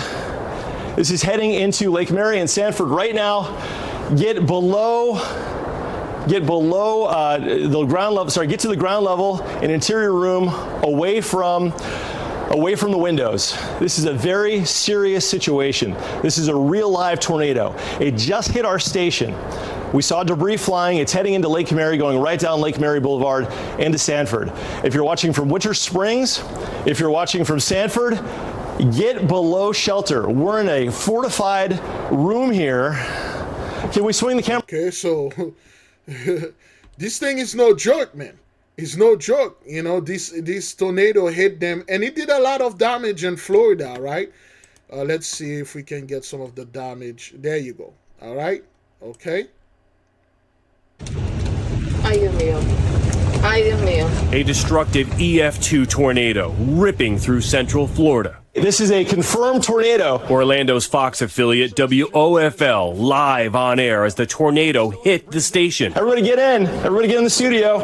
This is heading into Lake Mary and Sanford right now. Get below the ground level. Sorry, get to the ground level, an interior room away from the windows. This is a very serious situation. This is a real live tornado. It just hit our station. We saw debris flying. It's heading into Lake Mary, going right down Lake Mary Boulevard into Sanford. If you're watching from Winter Springs, if you're watching from Sanford, get below shelter. We're in a fortified room here. Can we swing the camera? Okay, so this thing is no joke, man. It's no joke. You know, this tornado hit them, and it did a lot of damage in Florida, right? Let's see if we can get some of the damage. There you go. All right. Okay. Ay, Dios mío. Ay, Dios mío. A destructive EF2 tornado ripping through central Florida. This is a confirmed tornado. Orlando's Fox affiliate WOFL live on air as the tornado hit the station. Everybody get in. Everybody get in the studio.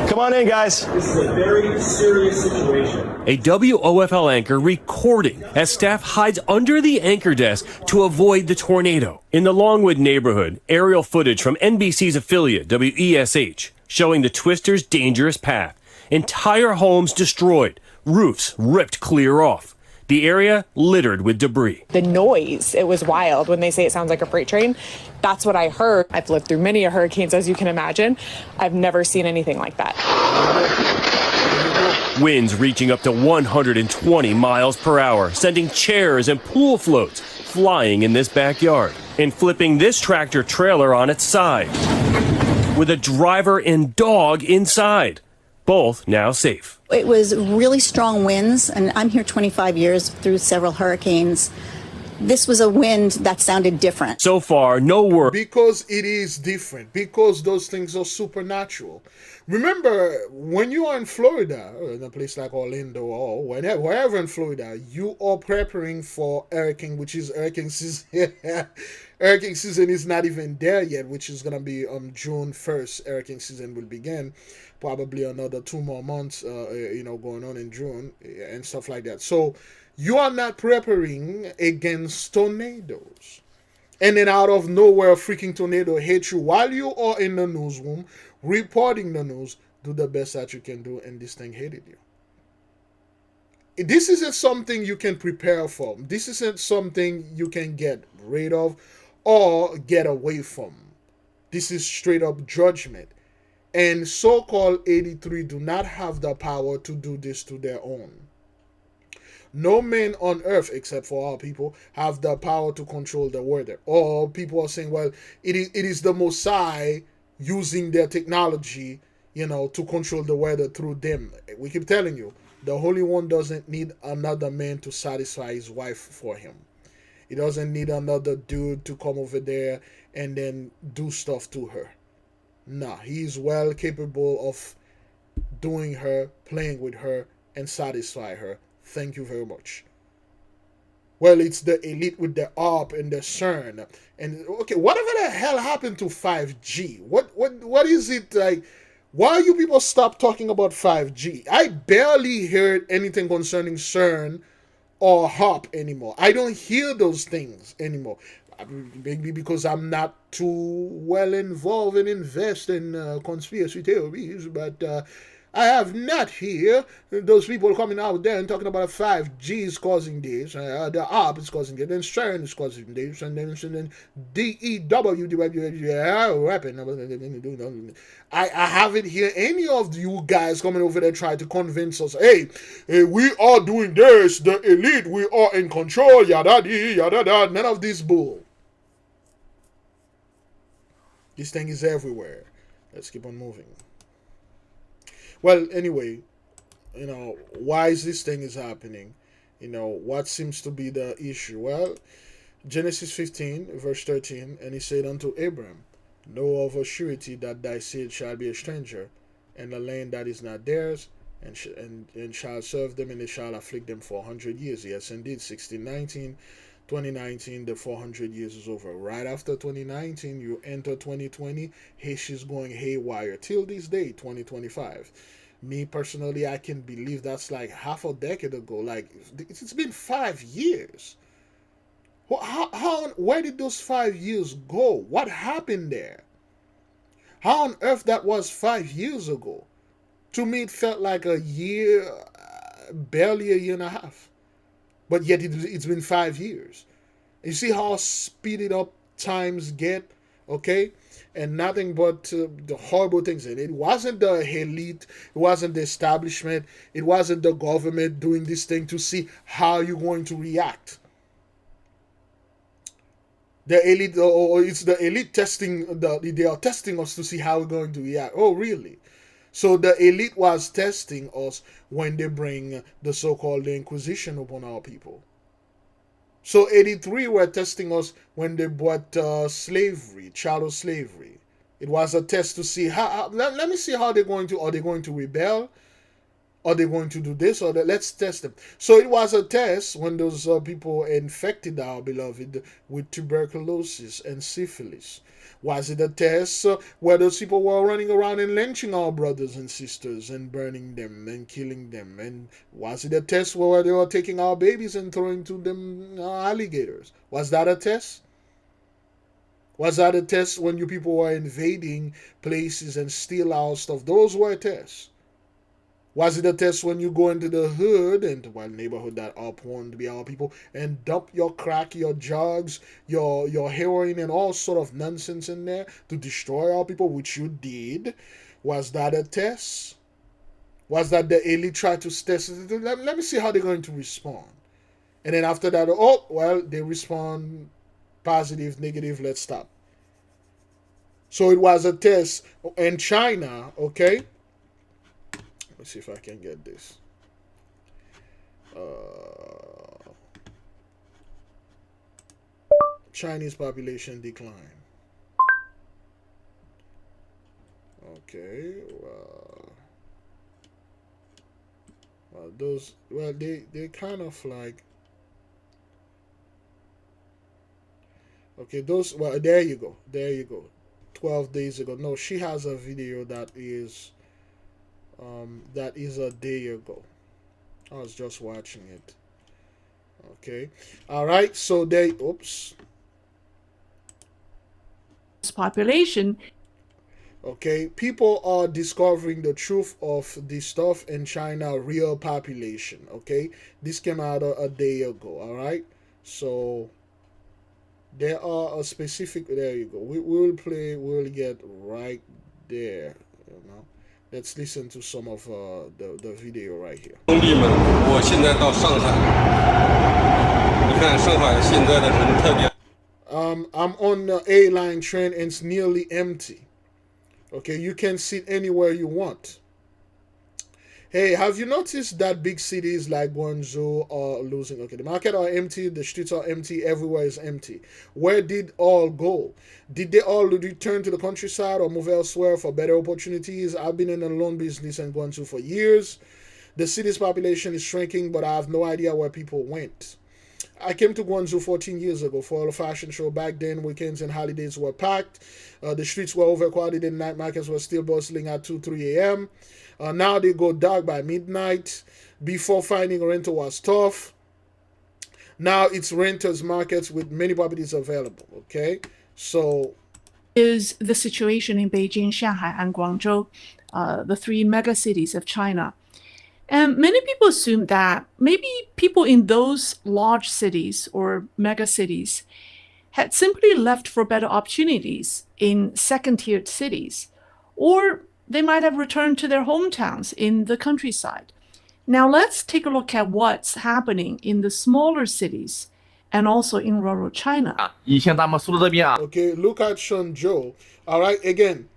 Come on in, guys. This is a very serious situation. A WOFL anchor recording as staff hides under the anchor desk to avoid the tornado. In the Longwood neighborhood, aerial footage from NBC's affiliate WESH showing the twister's dangerous path. Entire homes destroyed, roofs ripped clear off. The area littered with debris. The noise, it was wild. When they say it sounds like a freight train, that's what I heard. I've lived through many hurricanes, as you can imagine. I've never seen anything like that. Winds reaching up to 120 miles per hour, sending chairs and pool floats flying in this backyard and flipping this tractor trailer on its side with a driver and dog inside. Both now safe. It was really strong winds, and I'm here 25 years through several hurricanes. This was a wind that sounded different. So far, no word. Because it is different. Because those things are supernatural. Remember, when you are in Florida, or in a place like Orlando or wherever in Florida, you are preparing for hurricane, which is hurricane season. Hurricane season is not even there yet, which is going to be on June 1st. Hurricane season will begin. Probably another 2 more months, going on in June and stuff like that. So you are not preparing against tornadoes. And then out of nowhere, a freaking tornado hits you while you are in the newsroom, reporting the news. Do the best that you can do, and this thing hated you. This isn't something you can prepare for. This isn't something you can get rid of or get away from. This is straight up judgment. And so-called 83 do not have the power to do this to their own. No man on earth, except for our people, have the power to control the weather. Or people are saying, well, it is the Mosai using their technology to control the weather through them. We keep telling you, the Holy One doesn't need another man to satisfy his wife for him. He doesn't need another dude to come over there and then do stuff to her. Nah, he's well capable of doing her, playing with her, and satisfy her. Thank you very much. Well, it's the elite with the ARP and the CERN. And okay, whatever the hell happened to 5G? What is it like? Why you people stop talking about 5G? I barely heard anything concerning CERN or HARP anymore. I don't hear those things anymore. Maybe because I'm not too well involved and invested in conspiracy theories, but I have not heard those people coming out there and talking about 5G is causing this, the ARP is causing it, and CERN is causing this, and then DEW, I haven't heard any of you guys coming over there trying to convince us, hey, we are doing this, the elite, we are in control, yada yada, none of this bull. This thing is everywhere. Let's keep on moving. Well, anyway, why is this thing is happening? What seems to be the issue? Well, Genesis 15, verse 13, and he said unto Abram, know of a surety that thy seed shall be a stranger, and a land that is not theirs, and shall serve them, and they shall afflict them for 100 years. Yes, indeed, 16:19. 2019, the 400 years is over. Right after 2019, you enter 2020. She's going haywire till this day, 2025. Me personally, I can believe that's like half a decade ago. Like, it's been 5 years. Where did those 5 years go? What happened there? How on earth that was 5 years ago? To me, it felt like a year, barely a year and a half. But yet it's been 5 years. You see how speeded up times get, okay? And nothing but the horrible things. And it wasn't the elite, it wasn't the establishment, it wasn't the government doing this thing to see how you're going to react. The elite, or it's the elite testing, they are testing us to see how we're going to react. Oh, really? So the elite was testing us when they bring the so-called Inquisition upon our people. So 83 were testing us when they brought slavery, chattel slavery. It was a test to see how. Let me see how they're going to. Are they going to rebel? Are they going to do this or that? Let's test them. So it was a test when those people infected our beloved with tuberculosis and syphilis. Was it a test where those people were running around and lynching our brothers and sisters and burning them and killing them? And was it a test where they were taking our babies and throwing to them alligators? Was that a test? Was that a test when you people were invading places and steal our stuff? Those were tests. Was it a test when you go into the hood and neighborhood that are born to be our people and dump your crack, your drugs, your heroin and all sort of nonsense in there to destroy our people, which you did? Was that a test? Was that the elite tried to test? Let me see how they're going to respond. And then after that, oh, well, they respond positive, negative, let's stop. So it was a test in China, okay? Let's see if I can get this. Chinese population decline. Okay. They kind of like. Okay, those. Well, there you go. There you go. 12 days ago. No, she has a video that is a day ago. I was just watching it. Okay. All right. So they. Oops. Population. Okay. People are discovering the truth of this stuff in China. Real population. Okay. This came out a day ago. All right. So there are a specific. There you go. We will play. We'll get right there. You know. Let's listen to some of the video right here. 兄弟们，我现在到上海，你看上海现在的人特别。I'm on the Airline train and it's nearly empty. Okay, you can sit anywhere you want. Hey, have you noticed that big cities like Guangzhou are losing? Okay, the market are empty, the streets are empty, everywhere is empty. Where did all go? Did they all return to the countryside or move elsewhere for better opportunities? I've been in the loan business in Guangzhou for years. The city's population is shrinking, but I have no idea where people went. I came to Guangzhou 14 years ago for a fashion show. Back then, weekends and holidays were packed. The streets were overcrowded and night markets were still bustling at 2, 3 a.m. Now they go dark by midnight. Before finding a rental was tough. Now it's renters markets with many properties available. Okay, so is the situation in Beijing, Shanghai, and Guangzhou, the three mega cities of China. And many people assume that maybe people in those large cities or mega cities had simply left for better opportunities in second-tier cities, or they might have returned to their hometowns in the countryside. Now let's take a look at what's happening in the smaller cities and also in rural China. Okay, look at Shenzhou. All right, again,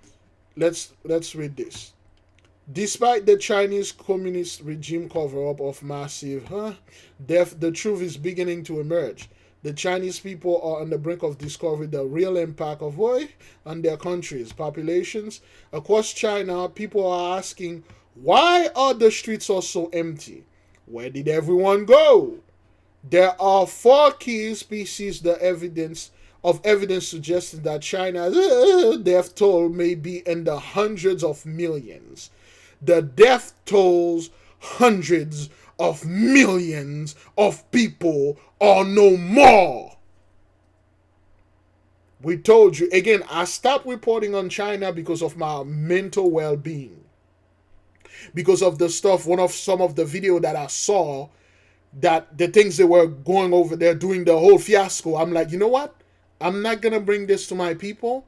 let's read this. Despite the Chinese communist regime cover-up of massive death, the truth is beginning to emerge. The Chinese people are on the brink of discovering the real impact of war on their countries' populations. Across China, people are asking, why are the streets all so empty? Where did everyone go? There are 4 key species of evidence suggesting that China's death toll may be in the hundreds of millions. The death tolls hundreds of millions of people or no more. We told you. Again, I stopped reporting on China because of my mental well-being. Because of the stuff, some of the video that I saw, that the things they were going over there, doing the whole fiasco. I'm like, you know what? I'm not going to bring this to my people.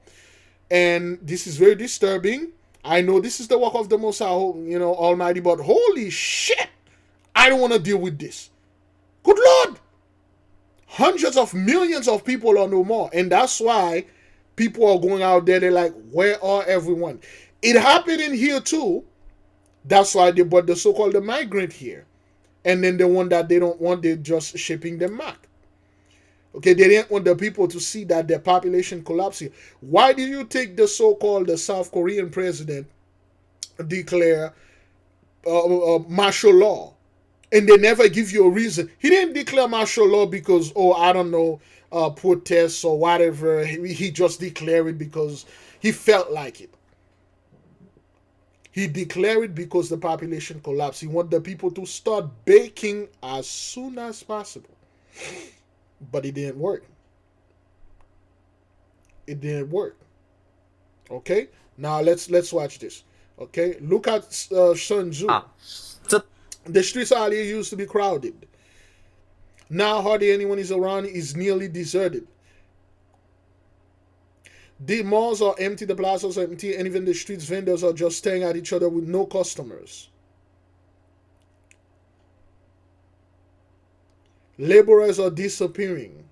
And this is very disturbing. I know this is the work of the Most High, Almighty, but holy shit, I don't want to deal with this. Good Lord. Hundreds of millions of people or no more. And that's why people are going out there. They're like, where are everyone? It happened in here too. That's why they brought the so-called the migrant here. And then the one that they don't want, they're just shipping them back. Okay, they didn't want the people to see that their population collapsing. Why did you take the so-called the South Korean president declare martial law? And they never give you a reason. He didn't declare martial law because, protests or whatever. He just declared it because he felt like it. He declared it because the population collapsed. He wanted the people to start baking as soon as possible. But it didn't work. It didn't work. Okay? Now let's watch this. Okay? Look at Shenzhou. The streets earlier used to be crowded. Now hardly anyone is around. It's nearly deserted. The malls are empty, the plazas are empty, and even the streets vendors are just staring at each other with no customers. Laborers are disappearing.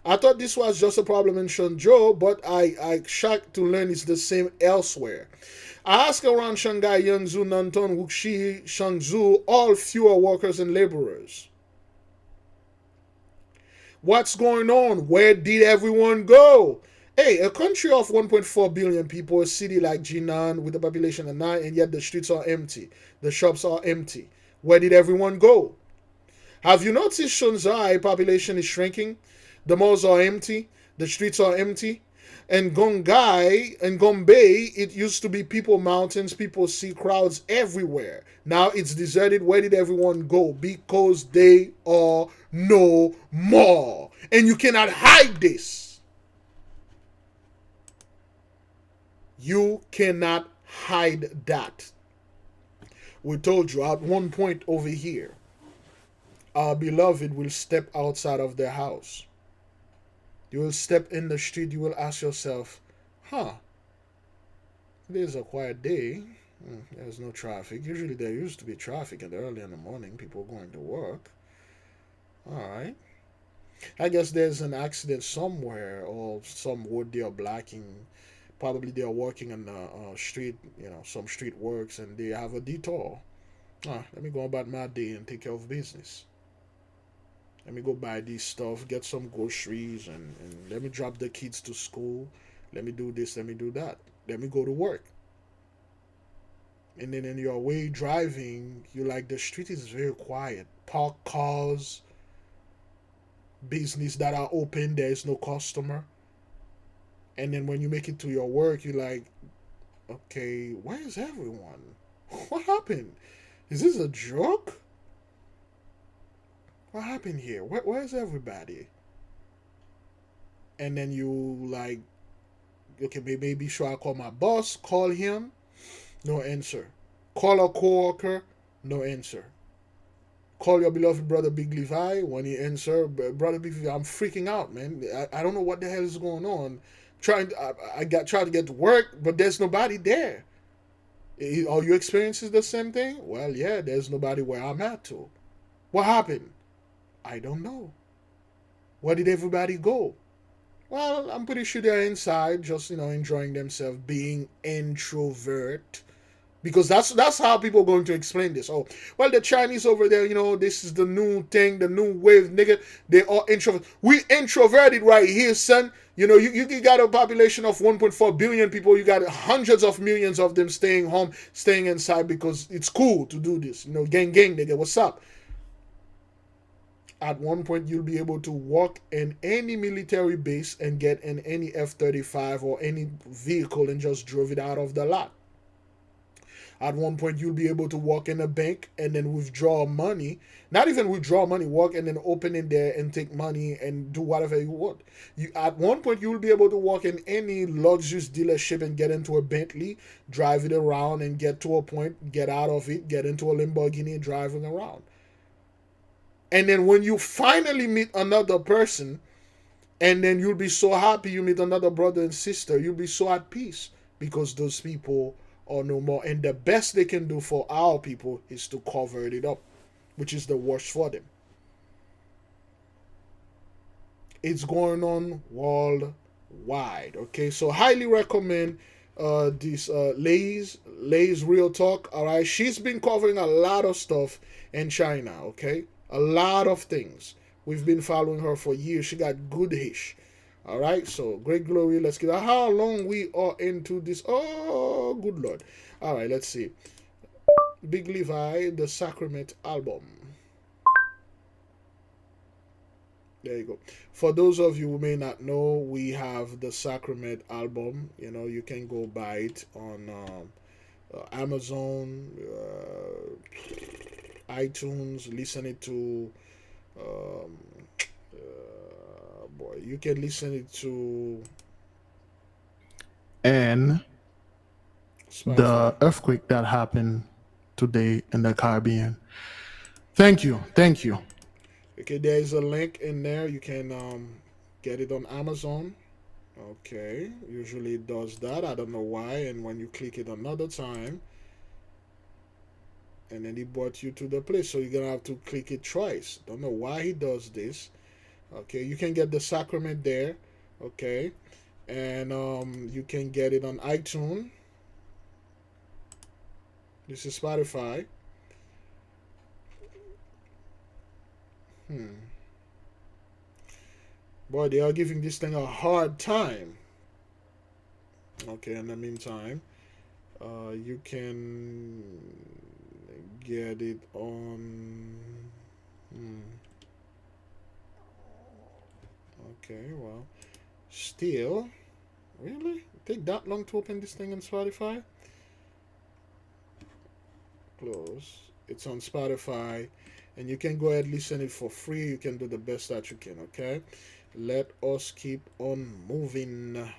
I thought this was just a problem in Shenzhou, but I shocked to learn it's the same elsewhere. I asked around Shanghai, Yangzhou, Nanton, Wuxi, Shangzhou, all fewer workers and laborers. What's going on? Where did everyone go? Hey, a country of 1.4 billion people, a city like Jinan with a population of 9, and yet the streets are empty. The shops are empty. Where did everyone go? Have you noticed Shanghai population is shrinking? The malls are empty. The streets are empty. And Gongai and Gombe, it used to be people mountains, people see crowds everywhere. Now it's deserted. Where did everyone go? Because they are no more. And you cannot hide this. You cannot hide that. We told you at one point over here, our beloved will step outside of their house. You will step in the street. You will ask yourself, today's a quiet day. There's no traffic. Usually there used to be traffic early in the morning, people going to work. All right. I guess there's an accident somewhere or some wood they are blocking probably they are working on the street, some street works, and they have a detour. Let me go about my day and take care of business. Let me go buy this stuff, get some groceries, and let me drop the kids to school. Let me do this, let me do that. Let me go to work. And then in your way driving, you like, the street is very quiet. Parked cars, business that are open, there is no customer. And then when you make it to your work, you're like, okay, where is everyone? What happened? Is this a joke? What happened here? Where's everybody? And then you like, okay, maybe sure I call my boss, call him, no answer. Call a coworker, no answer. Call your beloved brother Big Levi, when he answer, brother Big Levi, I'm freaking out, man. I don't know what the hell is going on. Trying to get to work, but there's nobody there. Are you experiencing the same thing? Well, yeah, there's nobody where I'm at to. What happened? I don't know. Where did everybody go? Well, I'm pretty sure they're inside, just enjoying themselves, being introvert. Because that's how people are going to explain this. Oh, well, the Chinese over there, this is the new thing, the new wave, nigga. They are introvert. We introverted right here, son. You got a population of 1.4 billion people. You got hundreds of millions of them staying home, staying inside because it's cool to do this. Gang, nigga, what's up? At one point, you'll be able to walk in any military base and get in any F-35 or any vehicle and just drove it out of the lot. At one point, you'll be able to walk in a bank and then withdraw money. Not even withdraw money, walk and then open in there and take money and do whatever you want. At one point, you'll be able to walk in any luxurious dealership and get into a Bentley, drive it around and get to a point, get out of it, get into a Lamborghini and driving around. And then when you finally meet another person, and then you'll be so happy you meet another brother and sister, you'll be so at peace because those people are no more. And the best they can do for our people is to cover it up, which is the worst for them. It's going on worldwide. Okay, so highly recommend this Lay's Real Talk. All right, she's been covering a lot of stuff in China. Okay, a lot of things. We've been following her for years. She got good ish. All right, so great glory. Let's get how long we are into this. Oh, good Lord. All right, let's see. Big Levi, the Sacrament album. There you go. For those of you who may not know, we have the Sacrament album. You can go buy it on Amazon, iTunes, listen it to you can listen it to and the earthquake that happened today in the Caribbean. Thank you. Okay, there is a link in there. You can get it on Amazon. Okay, usually it does that. I don't know why. And when you click it another time, and then it brought you to the place, so you're gonna have to click it twice. Don't know why he does this. Okay, you can get the Sacrament there. Okay, and you can get it on iTunes. This is Spotify. Boy, they are giving this thing a hard time. Okay, in the meantime, you can get it on. Okay, well, still, really? Take that long to open this thing on Spotify? Close. It's on Spotify, and you can go ahead and listen it for free. You can do the best that you can, okay? Let us keep on moving.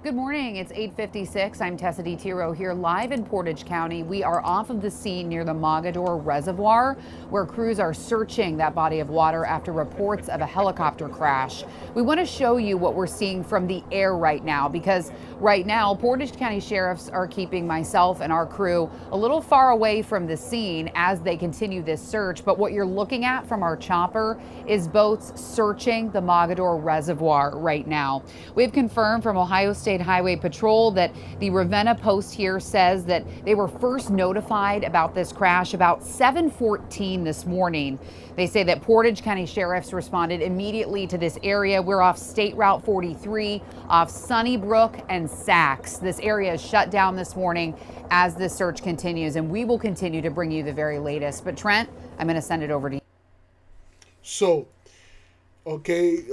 Good morning. It's 8:56. I'm Tessa DiTiro here live in Portage County. We are off of the scene near the Mogador Reservoir, where crews are searching that body of water after reports of a helicopter crash. We want to show you what we're seeing from the air right now, because right now Portage County sheriffs are keeping myself and our crew a little far away from the scene as they continue this search. But what you're looking at from our chopper is boats searching the Mogador Reservoir right now. We've confirmed from Ohio State Highway Patrol that the Ravenna post here says that they were first notified about this crash about 7:14 this morning. They say that Portage County sheriffs responded immediately to this area. We're off State Route 43, off Sunnybrook and Saks. This area is shut down this morning as this search continues, and we will continue to bring you the very latest. But Trent, I'm going to send it over to you. So, okay,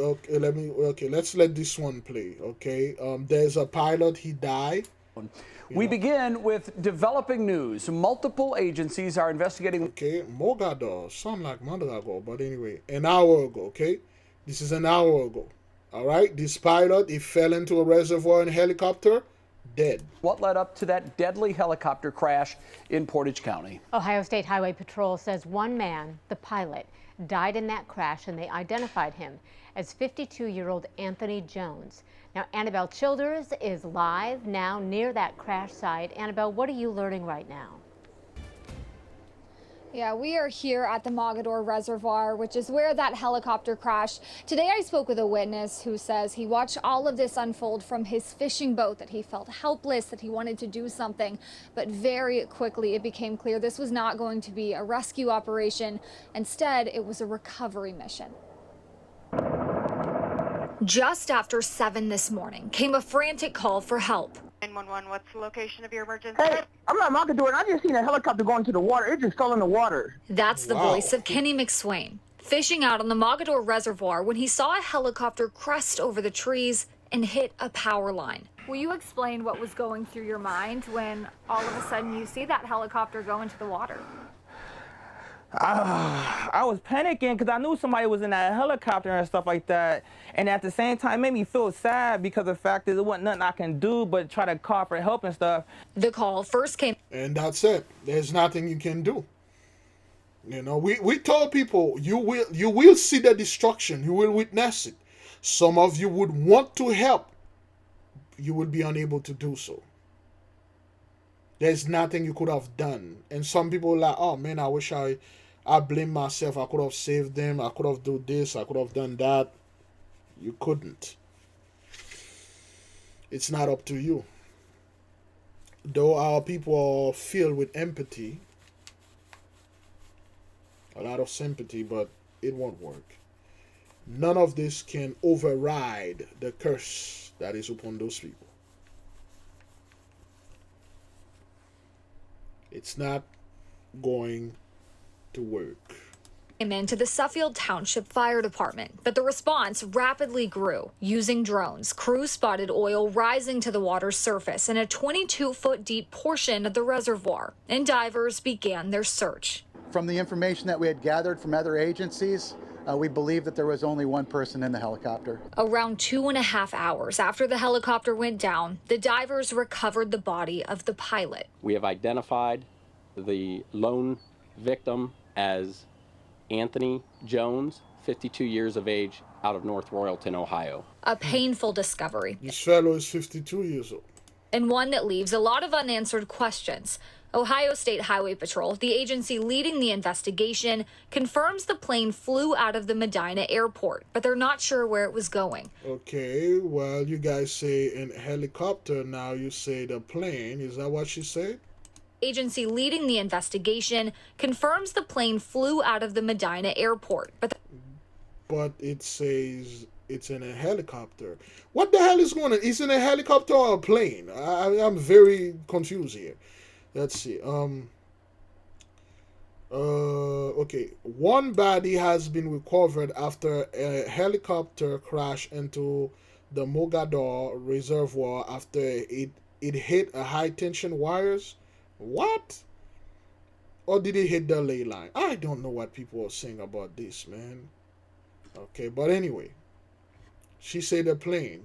let's let this one play. Okay, there's a pilot, he died. We begin with developing news. Multiple agencies are investigating. Okay, Mogador, sound like Mondragor, but anyway, an hour ago. Okay, this is an hour ago. All right, this pilot, he fell into a reservoir in a helicopter, dead. What led up to that deadly helicopter crash in Portage County? Ohio State Highway Patrol says one man, the pilot, died in that crash, and they identified him as 52-year-old Anthony Jones. Now, Annabelle Childers is live now near that crash site. Annabelle, what are you learning right now? Yeah, we are here at the Mogador Reservoir, which is where that helicopter crashed. Today I spoke with a witness who says he watched all of this unfold from his fishing boat, that he felt helpless, that he wanted to do something. But very quickly it became clear this was not going to be a rescue operation. Instead, it was a recovery mission. Just after 7 this morning came a frantic call for help. 911, what's the location of your emergency? Hey, I'm at Mogador, and I just seen a helicopter go into the water. It just fell in the water. That's the Wow. voice of Kenny McSwain, fishing out on the Mogador Reservoir when he saw a helicopter crest over the trees and hit a power line. Will you explain what was going through your mind when all of a sudden you see that helicopter go into the water? I was panicking because I knew somebody was in that helicopter and stuff like that. And at the same time, it made me feel sad because of the fact that there wasn't nothing I can do but try to call for help and stuff. The call first came. And that's it. There's nothing you can do. You know, we told people you will see the destruction. You will witness it. Some of you would want to help. You would be unable to do so. There's nothing you could have done. And some people are like, oh man, I wish I blame myself. I could have saved them. I could have done this. I could have done that. You couldn't. It's not up to you. Though our people are filled with empathy, a lot of sympathy, but it won't work. None of this can override the curse that is upon those people. It's not going to work. Came into the Suffield Township Fire Department, but the response rapidly grew. Using drones, crews spotted oil rising to the water's surface in a 22-foot deep portion of the reservoir, and divers began their search. From the information that we had gathered from other agencies, we believe that there was only one person in the helicopter. Around 2.5 hours after the helicopter went down, the divers recovered the body of the pilot. We have identified the lone victim as Anthony Jones, 52 years of age, out of North Royalton, Ohio. A painful discovery. This fellow is 52 years old. And one that leaves a lot of unanswered questions. Ohio State Highway Patrol, the agency leading the investigation, confirms the plane flew out of the Medina airport, but they're not sure where it was going. Okay, well, you guys say in helicopter, now you say the plane. Is that what she said? Agency leading the investigation confirms the plane flew out of the Medina airport, but it says it's in a helicopter. What the hell is going on? Is it a helicopter or a plane? I'm very confused here. Let's see. Okay. One body has been recovered after a helicopter crashed into the Mogador Reservoir after it hit a high tension wires. What? Or did it hit the ley line? I don't know what people are saying about this, man. Okay, but anyway, she said a plane.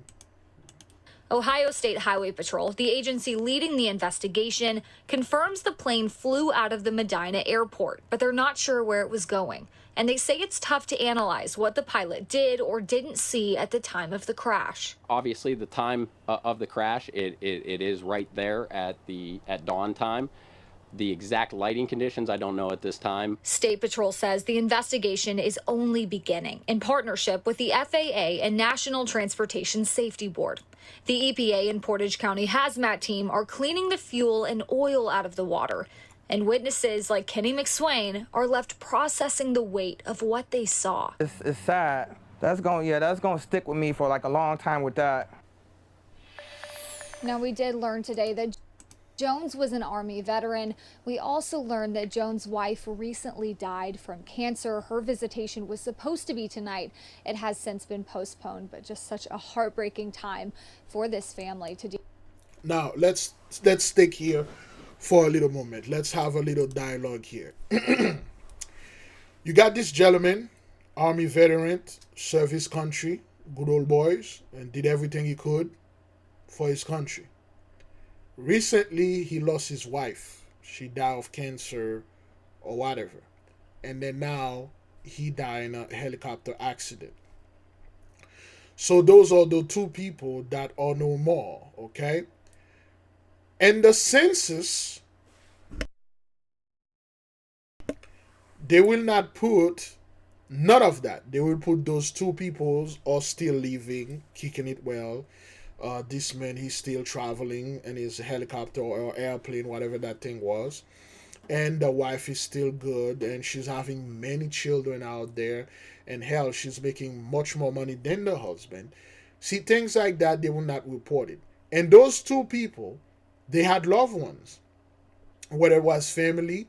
Ohio State Highway Patrol, the agency leading the investigation, confirms the plane flew out of the Medina airport, but they're not sure where it was going. And they say it's tough to analyze what the pilot did or didn't see at the time of the crash. Obviously, the time of the crash, it is right there at dawn time. The exact lighting conditions, I don't know at this time. State Patrol says the investigation is only beginning in partnership with the FAA and National Transportation Safety Board. The EPA and Portage County hazmat team are cleaning the fuel and oil out of the water. And witnesses like Kenny McSwain are left processing the weight of what they saw. It's sad. That's gonna stick with me for like a long time with that. Now, we did learn today that Jones was an Army veteran. We also learned that Jones' wife recently died from cancer. Her visitation was supposed to be tonight. It has since been postponed, but just such a heartbreaking time for this family to do. Now, let's stick here for a little moment. Let's have a little dialogue here. You got this gentleman, Army veteran, served his country, good old boys, and did everything he could for his country. Recently, he lost his wife. She died of cancer or whatever. And then now he died in a helicopter accident. So those are the two people that are no more, okay? And the census, they will not put none of that. They will put those two people are still living, kicking it well. This man, he's still traveling in his helicopter or airplane, whatever that thing was. And the wife is still good, and she's having many children out there. And hell, she's making much more money than the husband. See, things like that, they will not report it. And those two people, they had loved ones, whether it was family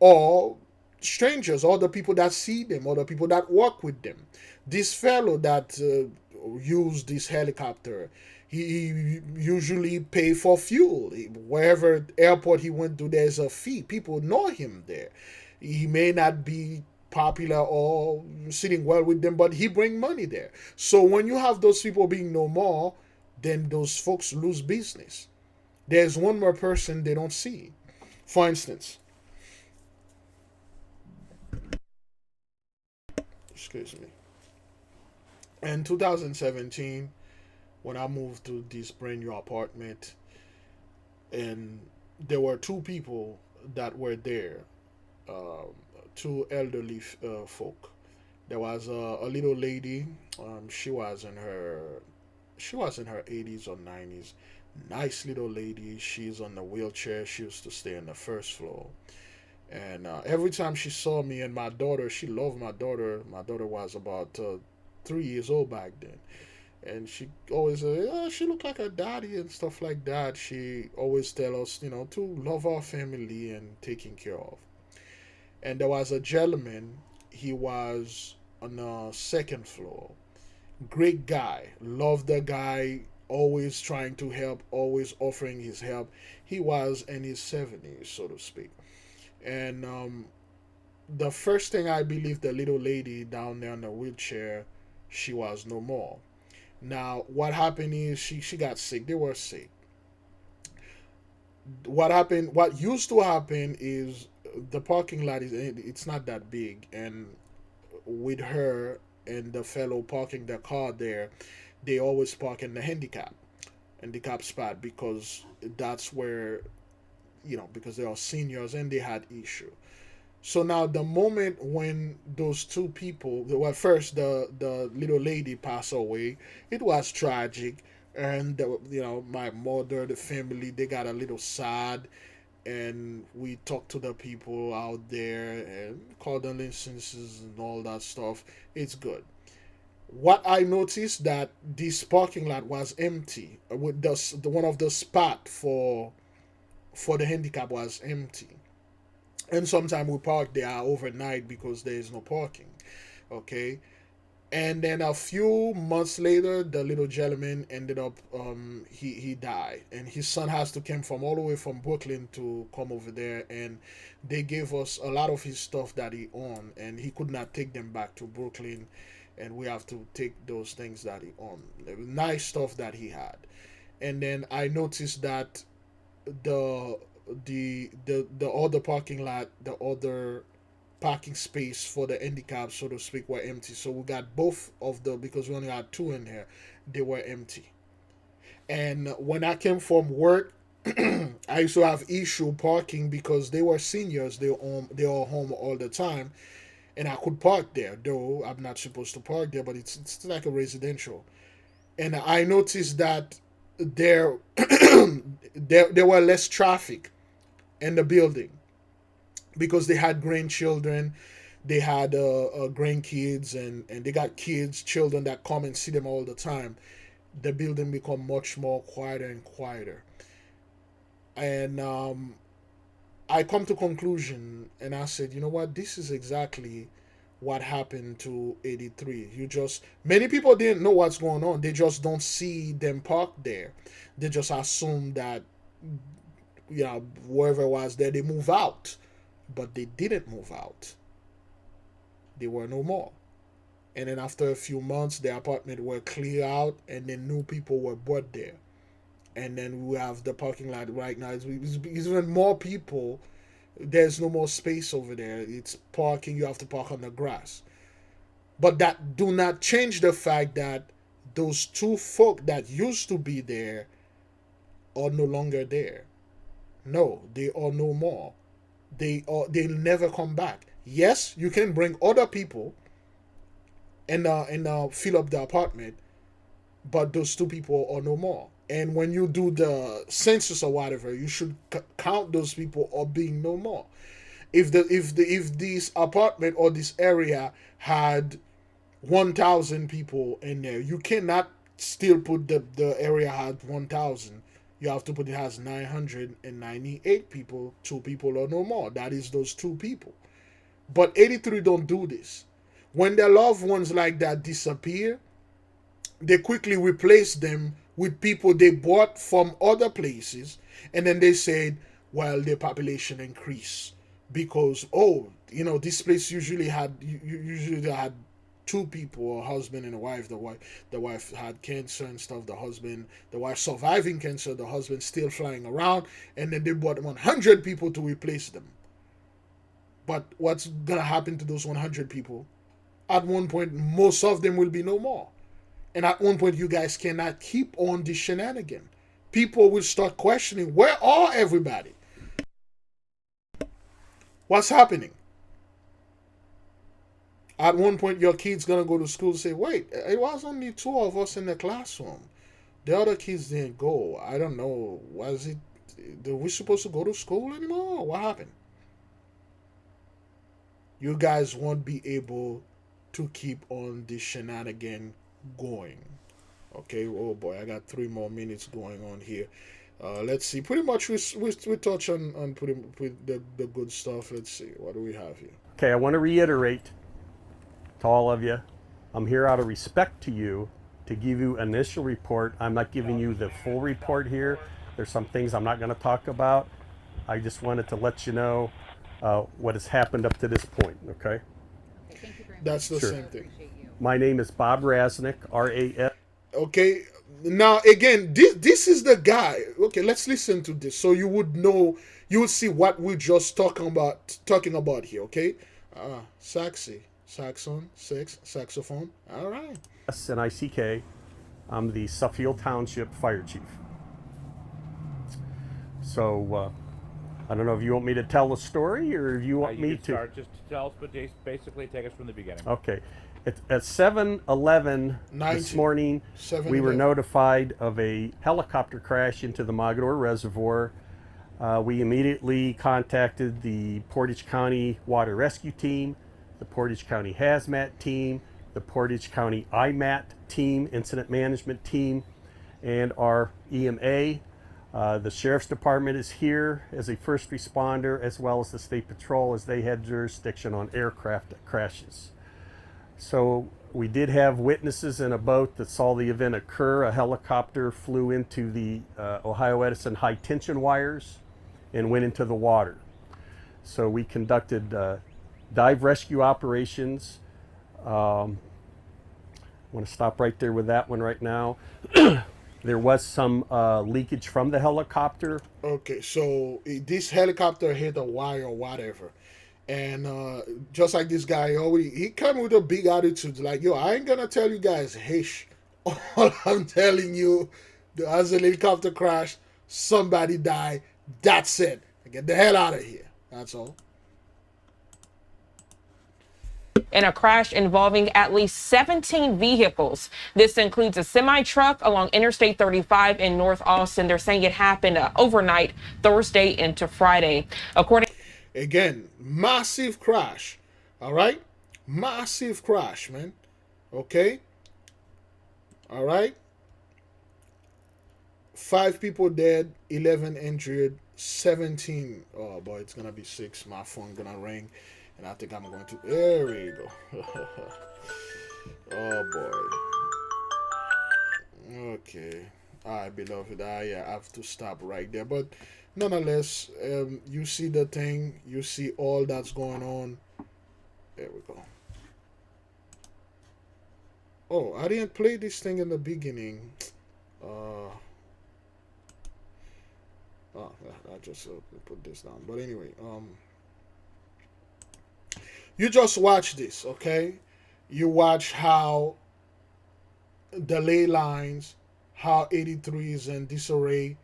or strangers, or the people that see them, or the people that work with them. This fellow that used this helicopter, he usually pay for fuel. Wherever airport he went to, there's a fee. People know him there. He may not be popular or sitting well with them, but he bring money there. So when you have those people being no more, then those folks lose business. There's one more person they don't see. For instance, excuse me, in 2017, when I moved to this brand new apartment, and there were two people that were there, two elderly folk. There was a little lady. She was in her 80s or 90s. Nice little lady. She's on the wheelchair. She used to stay on the first floor. And every time she saw me and my daughter, she loved my daughter. My daughter was about 3 years old back then. And she always said, oh, she looked like her daddy and stuff like that. She always tell us, to love our family and taking care of. And there was a gentleman. He was on the second floor. Great guy. Loved the guy. Always trying to help. Always offering his help. He was in his 70s, so to speak. And the first thing I believe, the little lady down there in the wheelchair, she was no more. Now, what happened is she got sick. They were sick. What used to happen is the parking lot it's not that big, and with her and the fellow parking the car there, they always park in the handicap spot, because that's where, because they are seniors and they had issue. So now the moment when those two people, well, first the little lady passed away, it was tragic, and my mother, the family, they got a little sad, and we talked to the people out there and condolences and all that stuff. It's good. What I noticed, that this parking lot was empty. With the one of the spot for the handicap was empty. And sometimes we park there overnight because there is no parking. Okay. And then a few months later, the little gentleman ended up, he died. And his son has to come from all the way from Brooklyn to come over there. And they gave us a lot of his stuff that he owned. And he could not take them back to Brooklyn. And we have to take those things that he owned. Nice stuff that he had. and then I noticed that the the other parking lot, the other parking space for the handicap, so to speak, were empty. So we got both of the, because we only had two in here, they were empty. And when I came from work, I used to have issue parking because they were seniors. They were home all the time, and I could park there. Though I'm not supposed to park there, but it's like a residential. And I noticed that there there were less traffic in the building because they had grandchildren, they had grandkids, and they got kids, children that come and see them all the time. The building become much more quieter and quieter. And I come to conclusion, and I said, you know what, this is exactly what happened to 83. You just, many people didn't know what's going on. They just don't see them parked there. They just assume that, you know, whoever was there, they move out. But they didn't move out. They were no more. And then after a few months, the apartment were clear out, and then new people were brought there. And then we have the parking lot right now. It's even more people. There's no more space over there. It's parking. You have to park on the grass. But that do not change the fact that those two folk that used to be there are no longer there. No, they are no more. They'll never come back. Yes, you can bring other people and fill up the apartment, but those two people are no more. And when you do the census or whatever, you should count those people or being no more. If this apartment or this area had 1,000 people in there, you cannot still put the area had 1,000. You have to put it has 998 people, two people or no more. That is those two people. But 83 don't do this. When their loved ones like that disappear, they quickly replace them with people they bought from other places, and then they said, well, their population increased because, oh, you know, this place usually had two people, a husband and a wife. The wife had cancer and stuff. The wife surviving cancer, the husband still flying around, and then they bought 100 people to replace them. But what's gonna happen to those 100 people? At one point, most of them will be no more. And at one point, you guys cannot keep on this shenanigan. People will start questioning, where are everybody? What's happening? At one point, your kid's going to go to school and say, wait, it was only two of us in the classroom. The other kids didn't go. I don't know. Were we supposed to go to school anymore? What happened? You guys won't be able to keep on this shenanigan going. Okay, oh boy, I got 3 more minutes going on here. Let's see. Pretty much we touch on the good stuff. Let's see. What do we have here? Okay, I want to reiterate to all of you, I'm here out of respect to you to give you an initial report. I'm not giving you the full report here. There's some things I'm not going to talk about. I just wanted to let you know what has happened up to this point, okay? That's the same thing. My name is Bob Rasnick, R-A-S. Okay, now again, this is the guy. Okay, let's listen to this so you would know, you would see what we're just talking about here, okay? Saxophone. All right. S-N-I-C-K. I'm the Suffield Township Fire Chief. So, I don't know if you want me to tell the story or if you want me to start. Just tell us, but basically take us from the beginning. Okay. At 7:11 this morning, we were notified of a helicopter crash into the Mogador Reservoir. We immediately contacted the Portage County Water Rescue Team, the Portage County Hazmat Team, the Portage County IMAT Team, Incident Management Team, and our EMA. The Sheriff's Department is here as a first responder, as well as the State Patrol, as they had jurisdiction on aircraft crashes. So we did have witnesses in a boat that saw the event occur. A helicopter flew into the Ohio Edison high tension wires and went into the water. So we conducted dive rescue operations. I want to stop right there with that one right now. There was some leakage from the helicopter. Okay, so this helicopter hit a wire or whatever. And just like this guy, he come with a big attitude, like, yo, I ain't gonna tell you guys, hish. All I'm telling you, as a helicopter crash, somebody died. That's it. Get the hell out of here. That's all. In a crash involving at least 17 vehicles. This includes a semi-truck along Interstate 35 in North Austin. They're saying it happened overnight, Thursday into Friday. Again, massive crash. All right? Massive crash, man. Okay? All right? 5 people dead, 11 injured, 17. Oh, boy, it's going to be 6. My phone going to ring. And I think I'm going to... There we go. Oh, boy. Okay. All right, beloved. I have to stop right there. But nonetheless, you see the thing. You see all that's going on. There we go. Oh, I didn't play this thing in the beginning. I just put this down. But anyway, you just watch this, okay? You watch how the ley lines, how 83 is in disarray,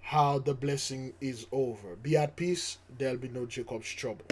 how the blessing is over. Be at peace. There'll be no Jacob's trouble.